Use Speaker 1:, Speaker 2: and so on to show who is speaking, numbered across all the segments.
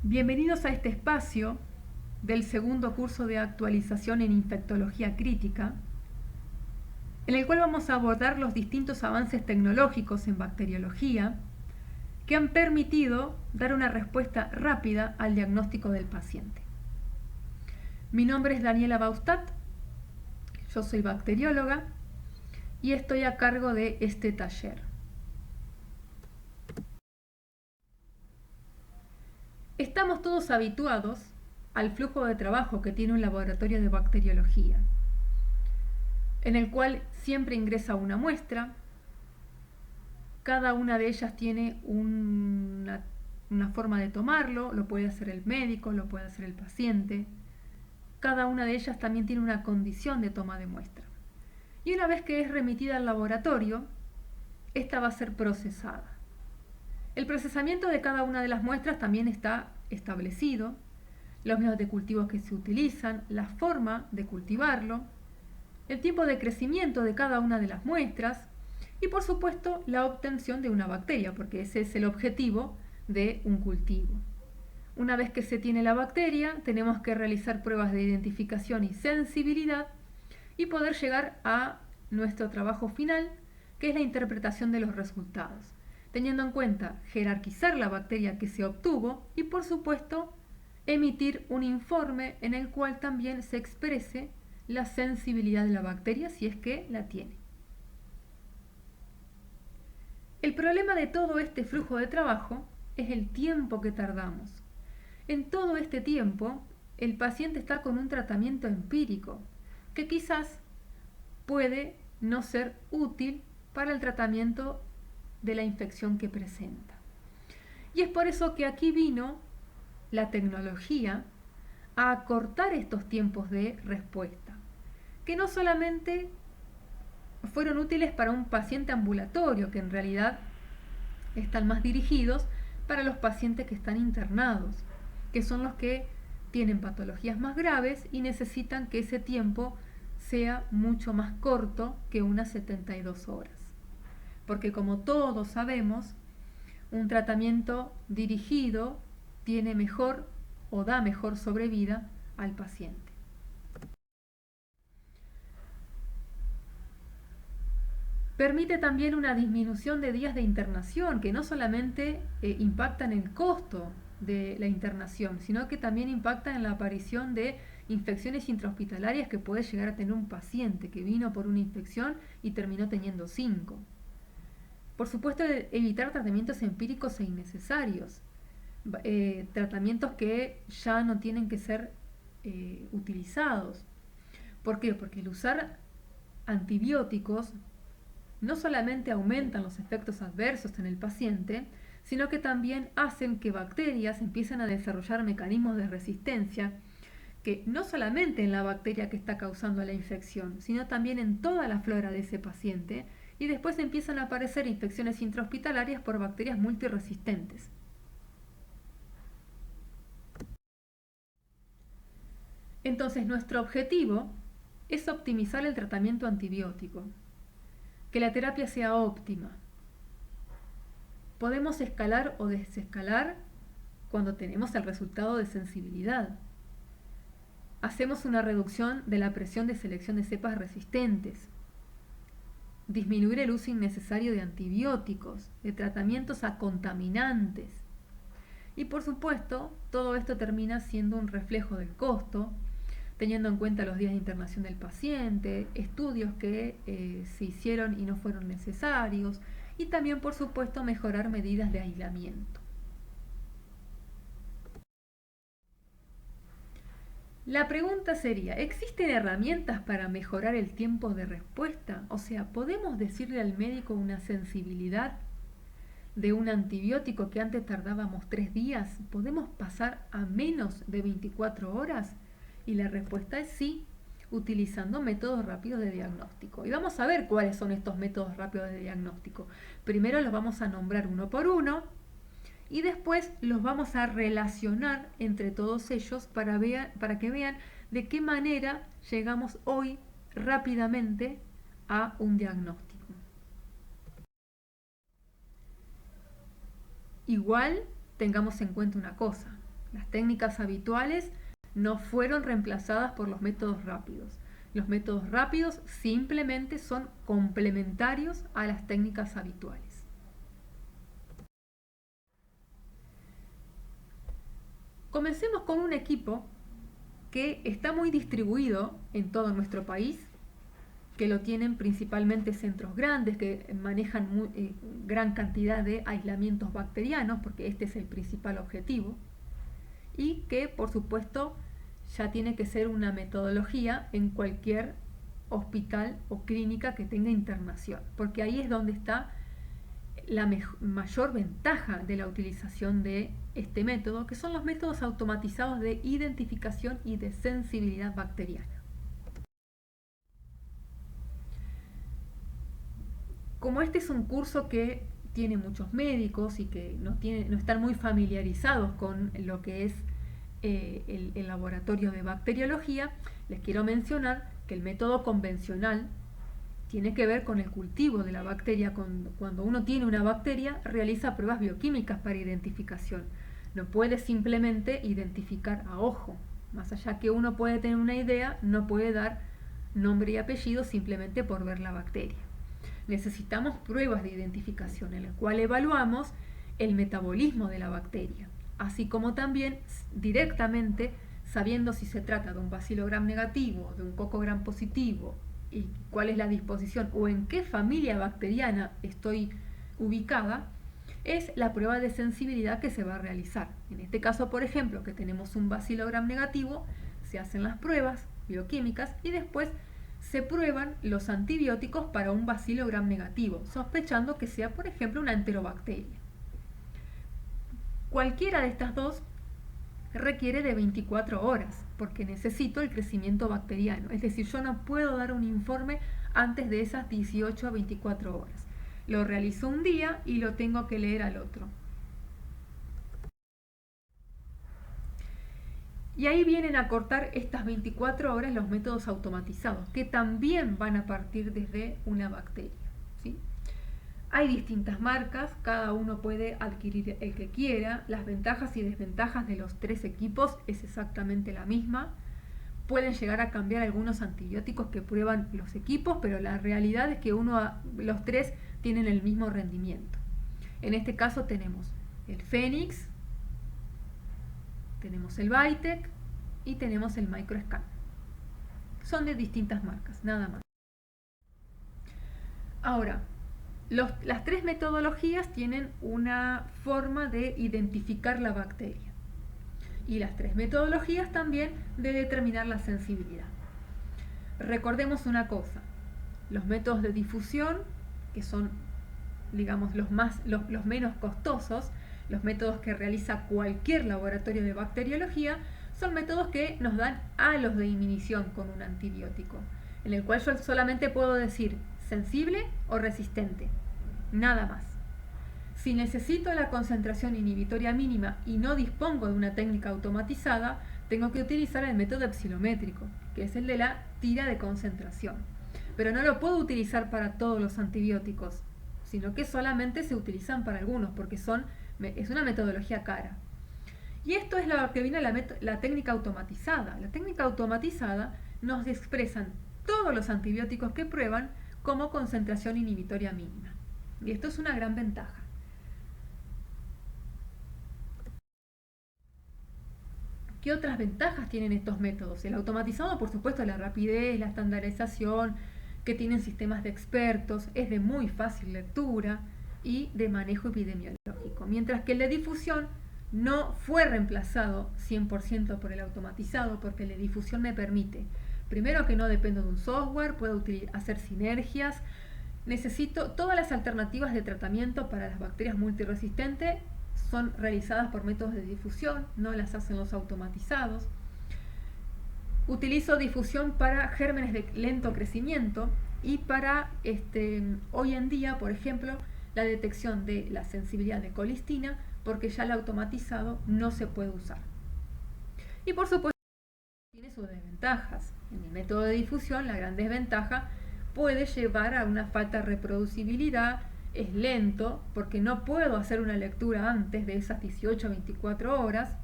Speaker 1: Bienvenidos a este espacio del segundo curso de actualización en infectología crítica, en el cual vamos a abordar los distintos avances tecnológicos en bacteriología que han permitido dar una respuesta rápida al diagnóstico del paciente. Mi nombre es Daniela Baustat, yo soy bacterióloga y estoy a cargo de este taller. Estamos todos habituados al flujo de trabajo que tiene un laboratorio de bacteriología, en el cual siempre ingresa una muestra. Cada una de ellas tiene una forma de tomarlo, lo puede hacer el médico, lo puede hacer el paciente. Cada una de ellas también tiene una condición de toma de muestra. Y una vez que es remitida al laboratorio, esta va a ser procesada. El procesamiento de cada una de las muestras también está establecido, los métodos de cultivo que se utilizan, la forma de cultivarlo, el tiempo de crecimiento de cada una de las muestras y por supuesto la obtención de una bacteria, porque ese es el objetivo de un cultivo. Una vez que se tiene la bacteria, tenemos que realizar pruebas de identificación y sensibilidad y poder llegar a nuestro trabajo final, que es la interpretación de los resultados, teniendo en cuenta jerarquizar la bacteria que se obtuvo y por supuesto emitir un informe en el cual también se exprese la sensibilidad de la bacteria si es que la tiene. El problema de todo este flujo de trabajo es el tiempo que tardamos. En todo este tiempo, el paciente está con un tratamiento empírico que quizás puede no ser útil para el tratamiento de la infección que presenta. Y es por eso que aquí vino la tecnología a acortar estos tiempos de respuesta, que no solamente fueron útiles para un paciente ambulatorio, que en realidad están más dirigidos para los pacientes que están internados, que son los que tienen patologías más graves y necesitan que ese tiempo sea mucho más corto que unas 72 horas. Porque como todos sabemos, un tratamiento dirigido tiene mejor o da mejor sobrevida al paciente. Permite también una disminución de días de internación que no solamente impactan el costo de la internación, sino que también impacta en la aparición de infecciones intrahospitalarias que puede llegar a tener un paciente que vino por una infección y terminó teniendo 5. Por supuesto, evitar tratamientos empíricos e innecesarios, tratamientos que ya no tienen que ser utilizados. ¿Por qué? Porque el usar antibióticos no solamente aumentan los efectos adversos en el paciente, sino que también hacen que bacterias empiecen a desarrollar mecanismos de resistencia que no solamente en la bacteria que está causando la infección, sino también en toda la flora de ese paciente, y después empiezan a aparecer infecciones intrahospitalarias por bacterias multiresistentes. Entonces, nuestro objetivo es optimizar el tratamiento antibiótico, que la terapia sea óptima. Podemos escalar o desescalar cuando tenemos el resultado de sensibilidad. Hacemos una reducción de la presión de selección de cepas resistentes. Disminuir el uso innecesario de antibióticos, de tratamientos a contaminantes. Y por supuesto, todo esto termina siendo un reflejo del costo, teniendo en cuenta los días de internación del paciente, estudios que se hicieron y no fueron necesarios, y también, por supuesto, mejorar medidas de aislamiento. La pregunta sería, ¿existen herramientas para mejorar el tiempo de respuesta? O sea, ¿podemos decirle al médico una sensibilidad de un antibiótico que antes tardábamos 3 días? ¿Podemos pasar a menos de 24 horas? Y la respuesta es sí, utilizando métodos rápidos de diagnóstico. Y vamos a ver cuáles son estos métodos rápidos de diagnóstico. Primero los vamos a nombrar uno por uno y después los vamos a relacionar entre todos ellos para que vean de qué manera llegamos hoy rápidamente a un diagnóstico. Igual tengamos en cuenta una cosa, Las técnicas habituales no fueron reemplazadas por los métodos rápidos. Los métodos rápidos simplemente son complementarios a las técnicas habituales. Comencemos con un equipo que está muy distribuido en todo nuestro país, que lo tienen principalmente centros grandes, que manejan gran cantidad de aislamientos bacterianos, porque este es el principal objetivo, y que por supuesto ya tiene que ser una metodología en cualquier hospital o clínica que tenga internación, porque ahí es donde está la mayor ventaja de la utilización de este método, que son los métodos automatizados de identificación y de sensibilidad bacteriana. Como este es un curso que tiene muchos médicos y que no están muy familiarizados con lo que es el laboratorio de bacteriología, les quiero mencionar que el método convencional tiene que ver con el cultivo de la bacteria. Cuando uno tiene una bacteria, realiza pruebas bioquímicas para identificación. No puede simplemente identificar a ojo. Más allá que uno puede tener una idea, no puede dar nombre y apellido simplemente por ver la bacteria. Necesitamos pruebas de identificación en las cuales evaluamos el metabolismo de la bacteria, así como también directamente sabiendo si se trata de un Bacillus gram negativo, de un Coco gram positivo, y cuál es la disposición o en qué familia bacteriana estoy ubicada, es la prueba de sensibilidad que se va a realizar. En este caso, por ejemplo, que tenemos un Bacillus gram negativo, se hacen las pruebas bioquímicas y después se prueban los antibióticos para un Bacillus gram negativo, sospechando que sea, por ejemplo, una enterobacteria. Cualquiera de estas dos requiere de 24 horas, porque necesito el crecimiento bacteriano. Es decir, yo no puedo dar un informe antes de esas 18 a 24 horas. Lo realizo un día y lo tengo que leer al otro. Y ahí vienen a cortar estas 24 horas los métodos automatizados, que también van a partir desde una bacteria, ¿sí? Hay distintas marcas, cada uno puede adquirir el que quiera. Las ventajas y desventajas de los tres equipos es exactamente la misma. Pueden llegar a cambiar algunos antibióticos que prueban los equipos, pero la realidad es que los tres tienen el mismo rendimiento. En este caso tenemos el Phoenix, tenemos el Vitek y tenemos el Microscan. Son de distintas marcas, nada más. Ahora, las tres metodologías tienen una forma de identificar la bacteria y las tres metodologías también de determinar la sensibilidad. Recordemos una cosa, los métodos de difusión, que son, digamos, los menos costosos, los métodos que realiza cualquier laboratorio de bacteriología, son métodos que nos dan halos de inhibición con un antibiótico, en el cual yo solamente puedo decir sensible o resistente, nada más. Si necesito la concentración inhibitoria mínima y no dispongo de una técnica automatizada, tengo que utilizar el método epsilométrico, que es el de la tira de concentración. Pero no lo puedo utilizar para todos los antibióticos, sino que solamente se utilizan para algunos, porque es una metodología cara. Y esto es lo que viene la técnica automatizada. La técnica automatizada nos expresan todos los antibióticos que prueban como concentración inhibitoria mínima. Y esto es una gran ventaja. ¿Qué otras ventajas tienen estos métodos? El automatizado, por supuesto, la rapidez, la estandarización, que tienen sistemas de expertos, es de muy fácil lectura y de manejo epidemiológico. Mientras que el de difusión no fue reemplazado 100% por el automatizado, porque el de difusión me permite, primero, que no dependo de un software, puedo hacer sinergias. Necesito todas las alternativas de tratamiento para las bacterias multiresistentes son realizadas por métodos de difusión, no las hacen los automatizados. Utilizo difusión para gérmenes de lento crecimiento y para hoy en día, por ejemplo, la detección de la sensibilidad de colistina, porque ya el automatizado no se puede usar. Y por supuesto tiene sus desventajas. En el método de difusión, la gran desventaja puede llevar a una falta de reproducibilidad, es lento porque no puedo hacer una lectura antes de esas 18 o 24 horas,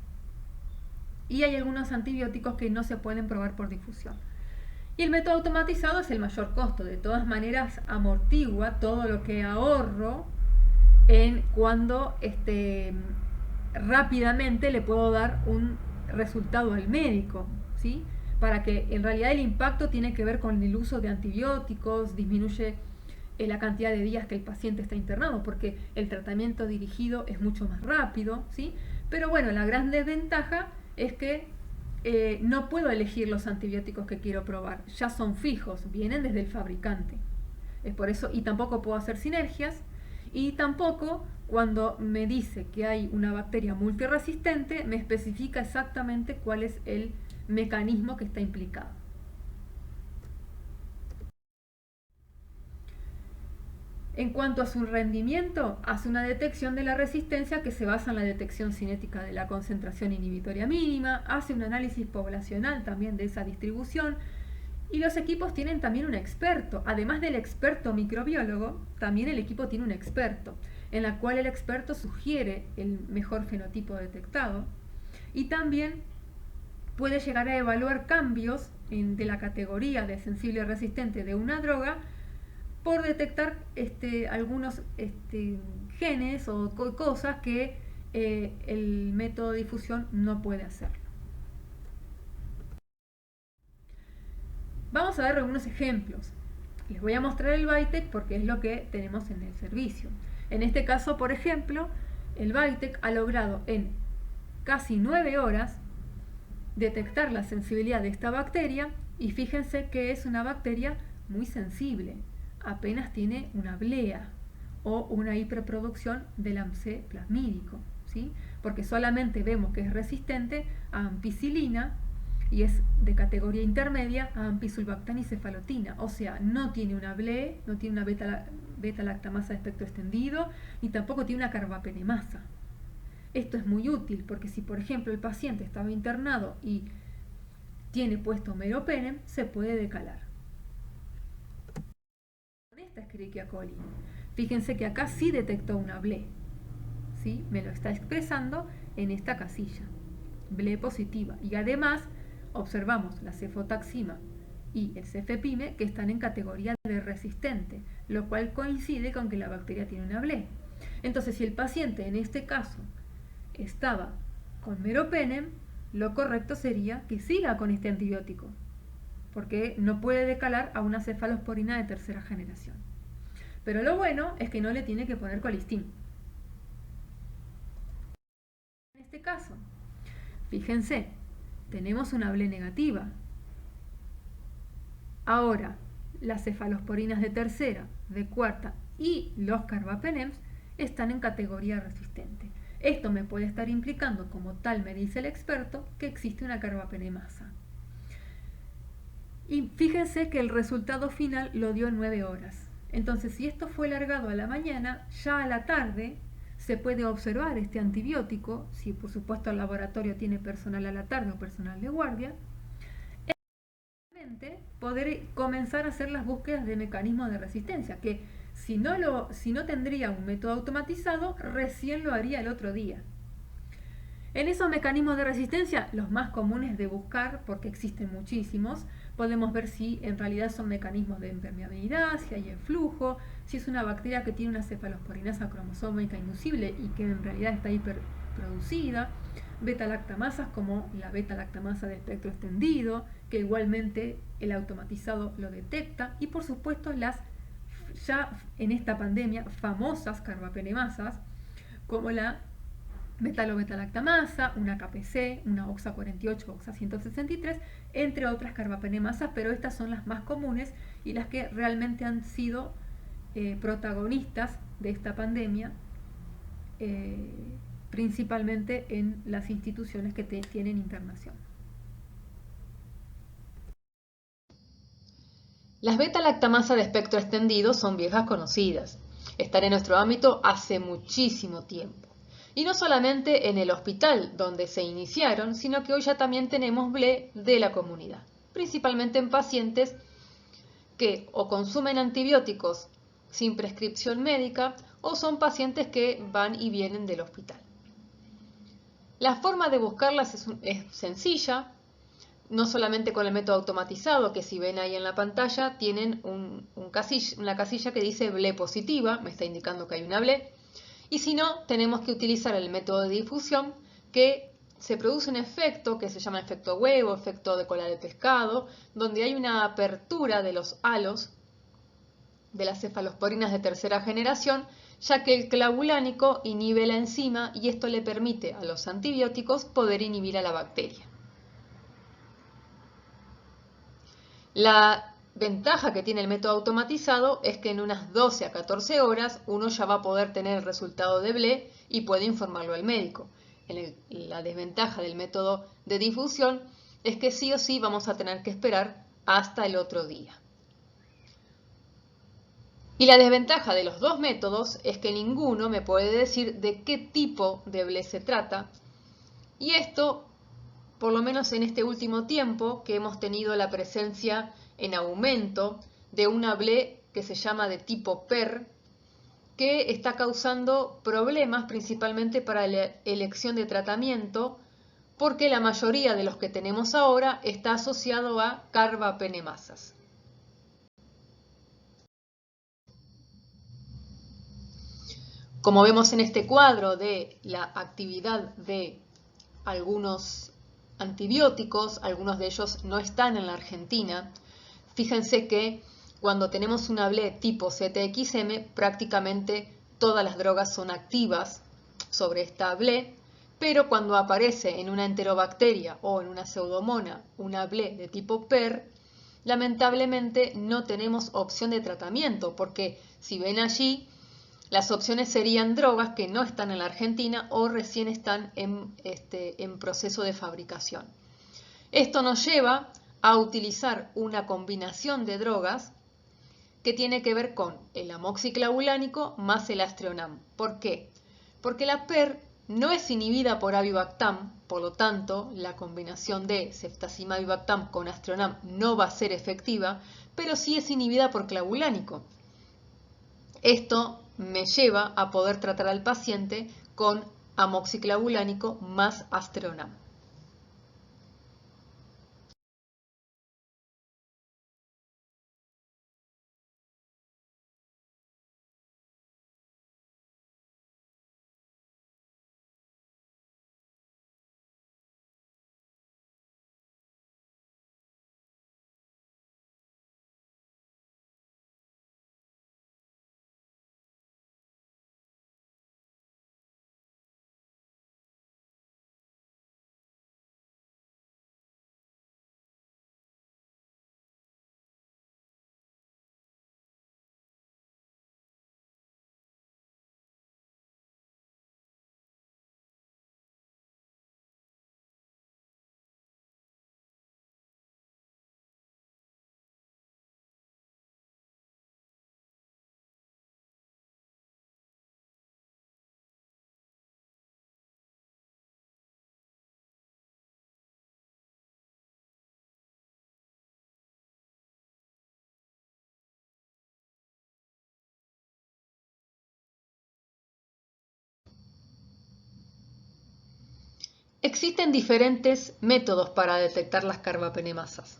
Speaker 1: y hay algunos antibióticos que no se pueden probar por difusión. Y el método automatizado es el mayor costo. De todas maneras, amortigua todo lo que ahorro en cuando rápidamente le puedo dar un resultado al médico, ¿sí? Para que en realidad el impacto tiene que ver con el uso de antibióticos, disminuye la cantidad de días que el paciente está internado, porque el tratamiento dirigido es mucho más rápido, ¿sí? Pero bueno, la gran desventaja es que no puedo elegir los antibióticos que quiero probar, ya son fijos, vienen desde el fabricante. Es por eso, y tampoco puedo hacer sinergias, y tampoco cuando me dice que hay una bacteria multiresistente, me especifica exactamente cuál es el mecanismo que está implicado. En cuanto a su rendimiento, hace una detección de la resistencia que se basa en la detección cinética de la concentración inhibitoria mínima, hace un análisis poblacional también de esa distribución, y los equipos tienen también un experto. Además del experto microbiólogo, también el equipo tiene un experto, en la cual el experto sugiere el mejor fenotipo detectado y también puede llegar a evaluar cambios de la categoría de sensible o resistente de una droga por detectar algunos genes o cosas que el método de difusión no puede hacer. Vamos a ver algunos ejemplos. Les voy a mostrar el VITEC porque es lo que tenemos en el servicio. En este caso, por ejemplo, el VITEC ha logrado en casi 9 horas detectar la sensibilidad de esta bacteria y fíjense que es una bacteria muy sensible. Apenas tiene una blea o una hiperproducción del AMC plasmídico, ¿sí? Porque solamente vemos que es resistente a ampicilina y es de categoría intermedia a ampicsulbactam y cefalotina, o sea, no tiene una BLE, no tiene una beta-lactamasa de espectro extendido, ni tampoco tiene una carbapenemasa. Esto es muy útil porque si, por ejemplo, el paciente estaba internado y tiene puesto meropenem, se puede decalar. Esta Escherichia coli. Fíjense que acá sí detectó una BLE, ¿sí? Me lo está expresando en esta casilla, BLE positiva, y además observamos la cefotaxima y el cefepime que están en categoría de resistente, lo cual coincide con que la bacteria tiene una BLE. Entonces, si el paciente en este caso estaba con meropenem, lo correcto sería que siga con este antibiótico, porque no puede decalar a una cefalosporina de tercera generación. Pero lo bueno es que no le tiene que poner colistin. En este caso, fíjense, tenemos una BLE negativa. Ahora, las cefalosporinas de tercera, de cuarta y los carbapenems están en categoría resistente. Esto me puede estar implicando, como tal me dice el experto, que existe una carbapenemasa. Y fíjense que el resultado final lo dio en 9 horas. Entonces, si esto fue largado a la mañana, ya a la tarde se puede observar este antibiótico, si por supuesto el laboratorio tiene personal a la tarde o personal de guardia, poder comenzar a hacer las búsquedas de mecanismos de resistencia, que si no tendría un método automatizado, recién lo haría el otro día. En esos mecanismos de resistencia, los más comunes de buscar, porque existen muchísimos, podemos ver si en realidad son mecanismos de impermeabilidad, si hay flujo, si es una bacteria que tiene una cefalosporinasa cromosómica inducible y que en realidad está hiperproducida, beta-lactamasas como la beta-lactamasa de espectro extendido, que igualmente el automatizado lo detecta, y por supuesto las ya en esta pandemia famosas carbapenemasas como la metalo-beta-lactamasa, una KPC, una OXA48, OXA163, entre otras carbapenemasas, pero estas son las más comunes y las que realmente han sido protagonistas de esta pandemia, principalmente en las instituciones que tienen internación.
Speaker 2: Las beta-lactamasa de espectro extendido son viejas conocidas. Están en nuestro ámbito hace muchísimo tiempo. Y no solamente en el hospital donde se iniciaron, sino que hoy ya también tenemos BLE de la comunidad, principalmente en pacientes que o consumen antibióticos sin prescripción médica o son pacientes que van y vienen del hospital. La forma de buscarlas es sencilla, no solamente con el método automatizado, que si ven ahí en la pantalla, tienen una casilla que dice ble positiva, me está indicando que hay una ble, y si no, tenemos que utilizar el método de difusión, que se produce un efecto que se llama efecto huevo, efecto de cola de pescado, donde hay una apertura de los halos de las cefalosporinas de tercera generación, ya que el clavulánico inhibe la enzima y esto le permite a los antibióticos poder inhibir a la bacteria. La ventaja que tiene el método automatizado es que en unas 12 a 14 horas uno ya va a poder tener el resultado de ble y puede informarlo al médico. La desventaja del método de difusión es que sí o sí vamos a tener que esperar hasta el otro día. Y la desventaja de los dos métodos es que ninguno me puede decir de qué tipo de ble se trata. Y esto, por lo menos en este último tiempo, que hemos tenido la presencia en aumento de una ble que se llama de tipo PER, que está causando problemas principalmente para la elección de tratamiento, porque la mayoría de los que tenemos ahora está asociado a carbapenemasas. Como vemos en este cuadro de la actividad de algunos antibióticos, algunos de ellos no están en la Argentina, fíjense que cuando tenemos una ble tipo CTXM, prácticamente todas las drogas son activas sobre esta ble, pero cuando aparece en una enterobacteria o en una pseudomona una ble de tipo PER, lamentablemente no tenemos opción de tratamiento, porque si ven allí, las opciones serían drogas que no están en la Argentina o recién están en proceso de fabricación. Esto nos lleva a utilizar una combinación de drogas que tiene que ver con el amoxiclavulánico más el Aztreonam. ¿Por qué? Porque la PER no es inhibida por avibactam, por lo tanto, la combinación de ceftazimab-avibactam con Aztreonam no va a ser efectiva, pero sí es inhibida por clavulánico. Esto me lleva a poder tratar al paciente con amoxiclavulánico más Aztreonam. Existen diferentes métodos para detectar las carbapenemasas.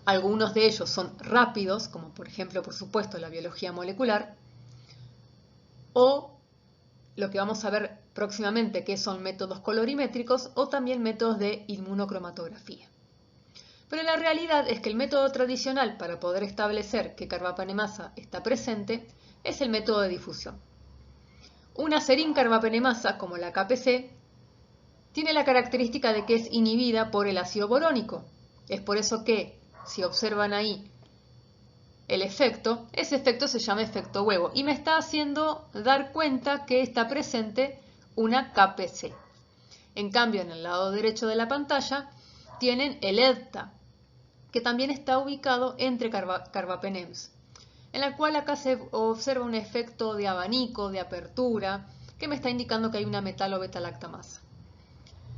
Speaker 2: Algunos de ellos son rápidos, como por ejemplo, por supuesto, la biología molecular, o lo que vamos a ver próximamente, que son métodos colorimétricos o también métodos de inmunocromatografía. Pero la realidad es que el método tradicional para poder establecer que carbapenemasa está presente es el método de difusión. Una serincarbapenemasa, como la KPC, tiene la característica de que es inhibida por el ácido borónico. Es por eso que, si observan ahí el efecto, ese efecto se llama efecto huevo y me está haciendo dar cuenta que está presente una KPC. En cambio, en el lado derecho de la pantalla tienen el EDTA, que también está ubicado entre carbapenems, en la cual acá se observa un efecto de abanico, de apertura, que me está indicando que hay una metalo-beta-lactamasa.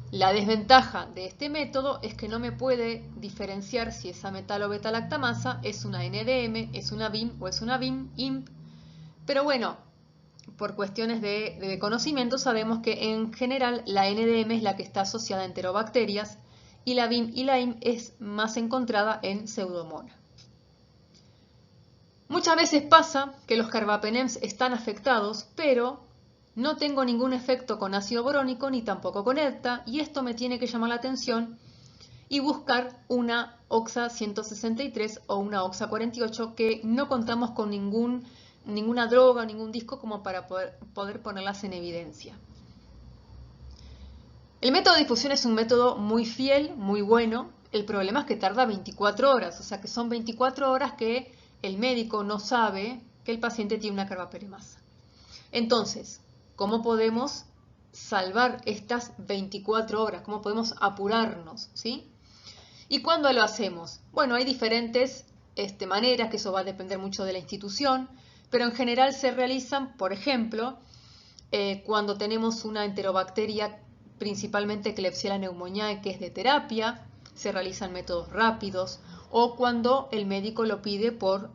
Speaker 2: La desventaja de este método es que no me puede diferenciar si esa metalo-beta-lactamasa es una NDM, es una BIM o es una BIM-IMP. Pero bueno, por cuestiones de conocimiento, sabemos que en general la NDM es la que está asociada a enterobacterias y la BIM y la IM es más encontrada en Pseudomonas. Muchas veces pasa que los carbapenems están afectados, pero no tengo ningún efecto con ácido borónico ni tampoco con EDTA, y esto me tiene que llamar la atención y buscar una OXA 163 o una OXA 48 que no contamos con ninguna droga, ningún disco como para poder ponerlas en evidencia. El método de difusión es un método muy fiel, muy bueno. El problema es que tarda 24 horas, o sea que son 24 horas que el médico no sabe que el paciente tiene una carbapenemasa. Entonces, ¿cómo podemos salvar estas 24 horas? ¿Cómo podemos apurarnos? ¿Sí? ¿Y cuándo lo hacemos? Bueno, hay diferentes maneras, que eso va a depender mucho de la institución, pero en general se realizan, por ejemplo, cuando tenemos una enterobacteria, principalmente Klebsiella pneumoniae, que es de terapia, se realizan métodos rápidos, o cuando el médico lo pide por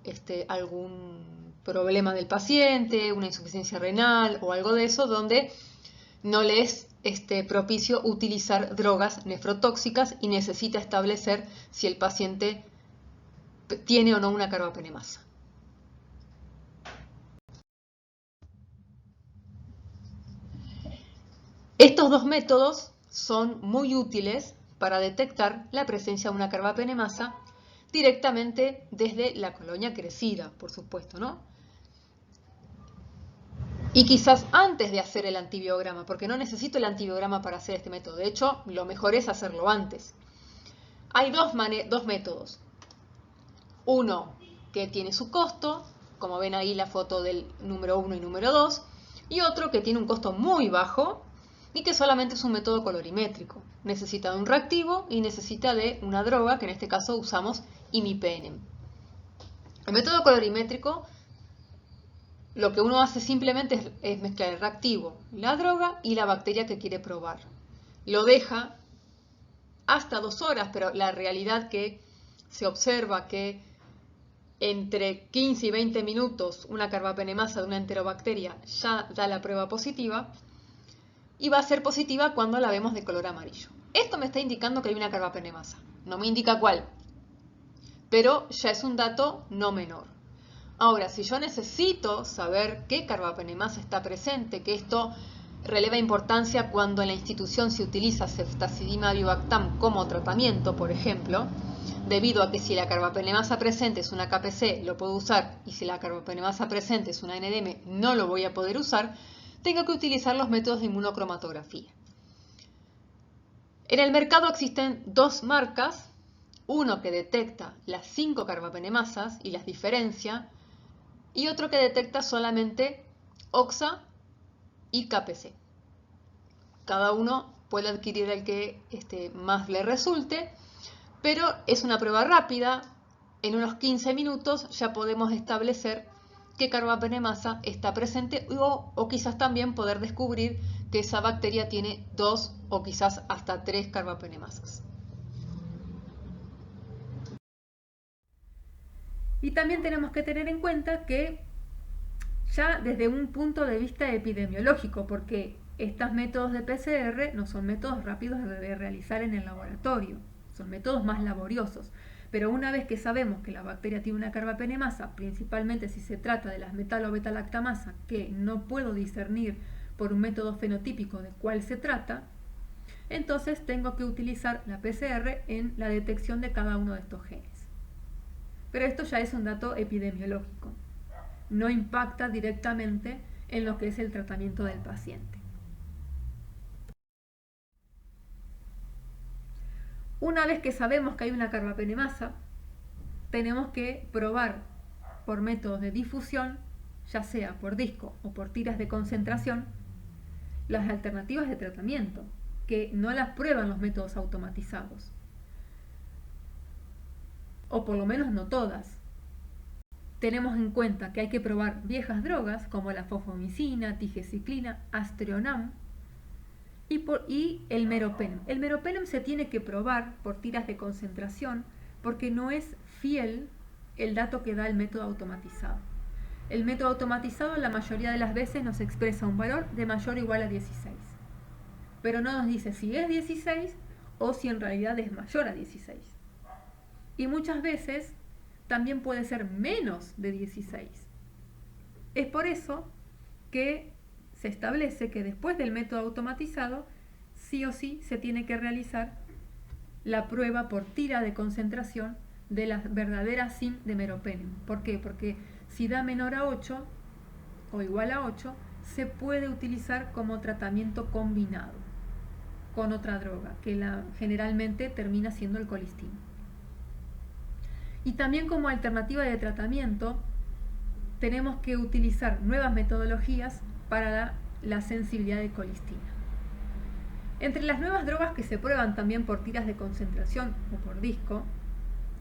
Speaker 2: algún problema del paciente, una insuficiencia renal o algo de eso, donde no le es propicio utilizar drogas nefrotóxicas y necesita establecer si el paciente tiene o no una carbapenemasa. Estos dos métodos son muy útiles para detectar la presencia de una carbapenemasa directamente desde la colonia crecida, por supuesto, ¿no? Y quizás antes de hacer el antibiograma, porque no necesito el antibiograma para hacer este método. De hecho, lo mejor es hacerlo antes. Hay dos métodos. Uno que tiene su costo, como ven ahí la foto del número 1 y número 2, y otro que tiene un costo muy bajo y que solamente es un método colorimétrico. Necesita de un reactivo y necesita de una droga, que en este caso usamos imipenem. El método colorimétrico, lo que uno hace simplemente es mezclar el reactivo, la droga y la bacteria que quiere probar. Lo deja hasta 2 horas, pero la realidad que se observa que entre 15 y 20 minutos una carbapenemasa de una enterobacteria ya da la prueba positiva, y va a ser positiva cuando la vemos de color amarillo. Esto me está indicando que hay una carbapenemasa. No me indica cuál, pero ya es un dato no menor. Ahora, si yo necesito saber qué carbapenemasa está presente, que esto releva importancia cuando en la institución se utiliza ceftazidima bivactam como tratamiento, por ejemplo, debido a que si la carbapenemasa presente es una KPC, lo puedo usar, y si la carbapenemasa presente es una NDM, no lo voy a poder usar, tengo que utilizar los métodos de inmunocromatografía. En el mercado existen dos marcas, uno que detecta las 5 carbapenemasas y las diferencia, y otro que detecta solamente OXA y KPC. Cada uno puede adquirir el que más le resulte, pero es una prueba rápida. En unos 15 minutos ya podemos establecer qué carbapenemasa está presente o quizás también poder descubrir que esa bacteria tiene 2 o quizás hasta 3 carbapenemasas.
Speaker 1: Y también tenemos que tener en cuenta que ya desde un punto de vista epidemiológico, porque estos métodos de PCR no son métodos rápidos de realizar en el laboratorio, son métodos más laboriosos. Pero una vez que sabemos que la bacteria tiene una carbapenemasa, principalmente si se trata de las metal o beta-lactamasa, que no puedo discernir por un método fenotípico de cuál se trata, entonces tengo que utilizar la PCR en la detección de cada uno de estos genes. Pero esto ya es un dato epidemiológico, no impacta directamente en lo que es el tratamiento del paciente. Una vez que sabemos que hay una carbapenemasa, tenemos que probar por métodos de difusión, ya sea por disco o por tiras de concentración, las alternativas de tratamiento, que no las prueban los métodos automatizados, o por lo menos no todas. Tenemos en cuenta que hay que probar viejas drogas como la fosfomicina, tigeciclina, aztreonam y el meropenem. El meropenem se tiene que probar por tiras de concentración porque no es fiel el dato que da el método automatizado. el método automatizado la mayoría de las veces nos expresa un valor de mayor o igual a 16. Pero no nos dice si es 16 o si en realidad es mayor a 16. Y muchas veces también puede ser menos de 16. Es por eso que se establece que después del método automatizado, sí o sí se tiene que realizar la prueba por tira de concentración de la verdadera SIM de meropenem. ¿Por qué? Porque si da menor a 8 o igual a 8, se puede utilizar como tratamiento combinado con otra droga, que generalmente termina siendo el colistin. Y también como alternativa de tratamiento, tenemos que utilizar nuevas metodologías para la sensibilidad de colistina. Entre las nuevas drogas que se prueban también por tiras de concentración o por disco,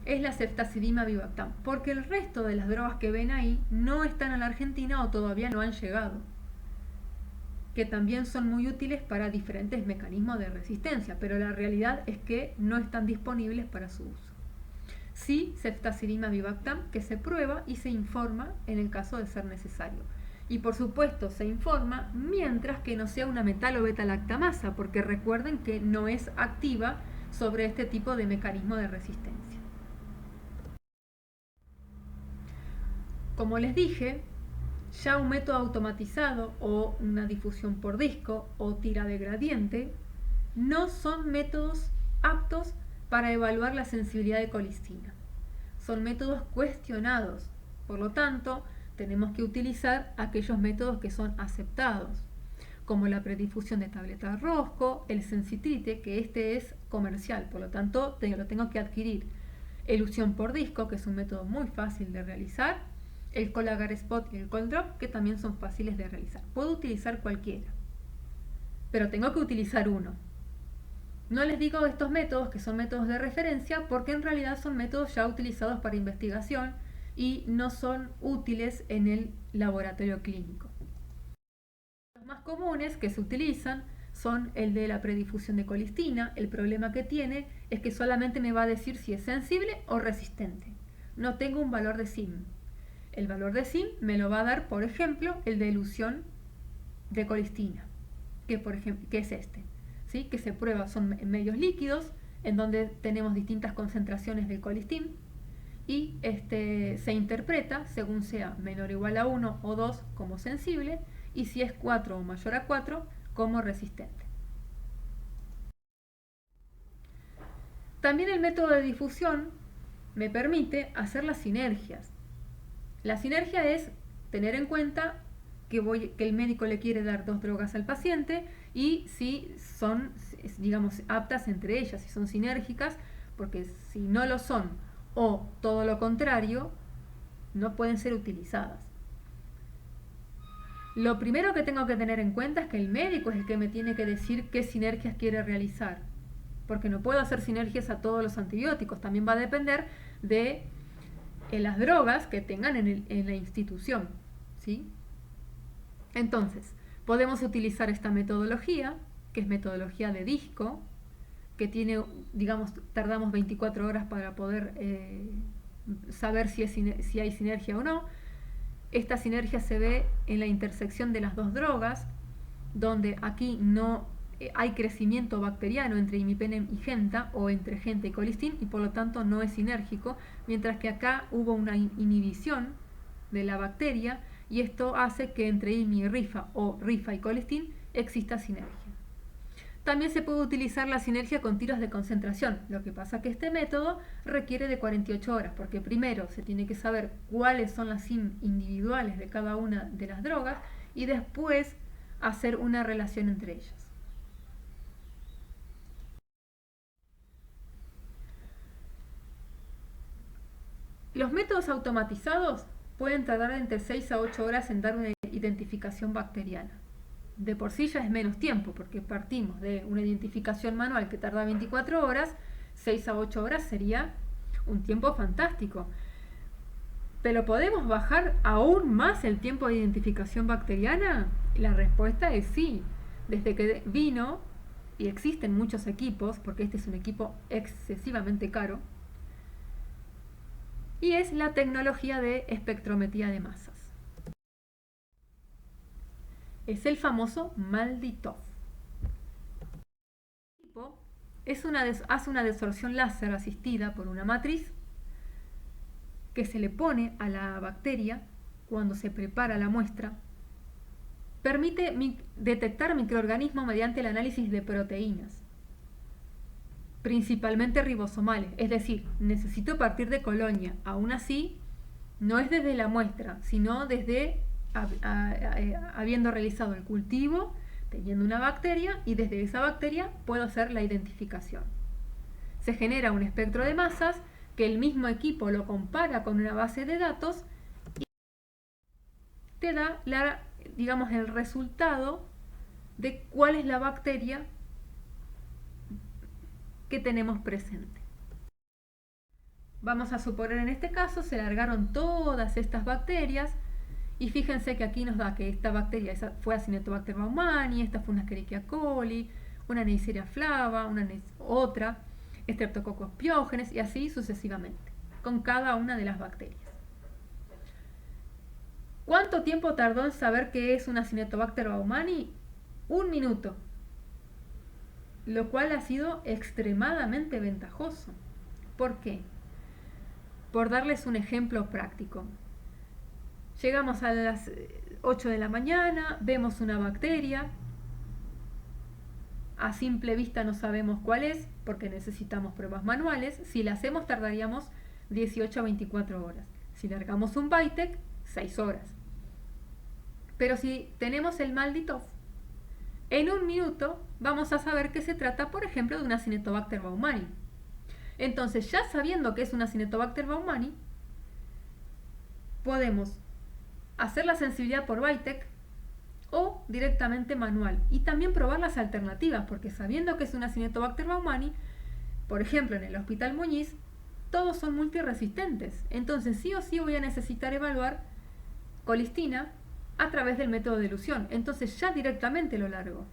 Speaker 1: es la ceftazidima vivactam, porque el resto de las drogas que ven ahí no están en la Argentina o todavía no han llegado, que también son muy útiles para diferentes mecanismos de resistencia, pero la realidad es que no están disponibles para su uso. Sí, ceftazidima vivactam, que se prueba y se informa en el caso de ser necesario. Y por supuesto se informa mientras que no sea una metal o beta-lactamasa, porque recuerden que no es activa sobre este tipo de mecanismo de resistencia. Como les dije, ya un método automatizado o una difusión por disco o tira de gradiente no son métodos aptos para evaluar la sensibilidad de colistina. Son métodos cuestionados, por lo tanto, tenemos que utilizar aquellos métodos que son aceptados, como la predifusión de tableta rosco, el sensitrite, que este es comercial, por lo tanto lo tengo que adquirir. Elusión por disco, que es un método muy fácil de realizar, el Colagar Spot y el Cold Drop, que también son fáciles de realizar. Puedo utilizar cualquiera, pero tengo que utilizar uno. No les digo estos métodos que son métodos de referencia porque en realidad son métodos ya utilizados para investigación y no son útiles en el laboratorio clínico. Los más comunes que se utilizan son el de la predifusión de colistina. El problema que tiene es que solamente me va a decir si es sensible o resistente. No tengo un valor de SIM. El valor de SIM me lo va a dar, por ejemplo, el de elusión de colistina, que es este, ¿sí? Que se prueba, son medios líquidos, en donde tenemos distintas concentraciones del colistin, y se interpreta según sea menor o igual a 1 o 2 como sensible, y si es 4 o mayor a 4 como resistente. También el método de difusión me permite hacer las sinergias. La sinergia es tener en cuenta que el médico le quiere dar 2 drogas al paciente y si son, digamos, aptas entre ellas, si son sinérgicas, porque si no lo son o todo lo contrario, no pueden ser utilizadas. Lo primero que tengo que tener en cuenta es que el médico es el que me tiene que decir qué sinergias quiere realizar, porque no puedo hacer sinergias a todos los antibióticos, también va a depender de las drogas que tengan en la institución, ¿sí? Entonces, podemos utilizar esta metodología, que es metodología de disco, que tiene, digamos, tardamos 24 horas para poder saber si hay sinergia o no. Esta sinergia se ve en la intersección de las 2 drogas, donde aquí no hay crecimiento bacteriano entre imipenem y genta, o entre genta y colistin, y por lo tanto no es sinérgico, mientras que acá hubo una inhibición de la bacteria, y esto hace que entre IMI y rifa o rifa y colistin exista sinergia. También se puede utilizar la sinergia con tiros de concentración. Lo que pasa es que este método requiere de 48 horas, porque primero se tiene que saber cuáles son las SIM individuales de cada una de las drogas y después hacer una relación entre ellas. Los métodos automatizados pueden tardar entre 6 a 8 horas en dar una identificación bacteriana. De por sí ya es menos tiempo, porque partimos de una identificación manual que tarda 24 horas, 6 a 8 horas sería un tiempo fantástico. ¿Pero podemos bajar aún más el tiempo de identificación bacteriana? La respuesta es sí. Desde que vino, y existen muchos equipos, porque este es un equipo excesivamente caro, y es la tecnología de espectrometría de masas. Es el famoso MALDI-TOF. Hace una desorción láser asistida por una matriz que se le pone a la bacteria cuando se prepara la muestra. Permite detectar microorganismos mediante el análisis de proteínas, principalmente ribosomales, es decir, necesito partir de colonia. Aún así, no es desde la muestra, sino desde habiendo realizado el cultivo, teniendo una bacteria, y desde esa bacteria puedo hacer la identificación. Se genera un espectro de masas que el mismo equipo lo compara con una base de datos y te da el resultado de cuál es la bacteria que tenemos presente. Vamos a suponer en este caso se largaron todas estas bacterias y fíjense que aquí nos da que esta bacteria fue Acinetobacter baumannii, esta fue una Escherichia coli, una Neisseria flava, otra Streptococcus pyogenes y así sucesivamente, con cada una de las bacterias. ¿Cuánto tiempo tardó en saber que es una Acinetobacter baumannii? 1 minuto, lo cual ha sido extremadamente ventajoso. ¿Por qué? Por darles un ejemplo práctico. Llegamos a las 8 de la mañana, vemos una bacteria, a simple vista no sabemos cuál es porque necesitamos pruebas manuales. Si la hacemos tardaríamos 18 a 24 horas. Si largamos un Vitek, 6 horas. Pero si tenemos el MALDI-TOF, en 1 minuto vamos a saber que se trata, por ejemplo, de una Acinetobacter baumannii. Entonces, ya sabiendo que es una Acinetobacter baumannii, podemos hacer la sensibilidad por Vitek o directamente manual. Y también probar las alternativas, porque sabiendo que es una Acinetobacter baumannii, por ejemplo, en el Hospital Muñiz, todos son multiresistentes. Entonces, sí o sí voy a necesitar evaluar colistina a través del método de elusión. Entonces, ya directamente lo largo.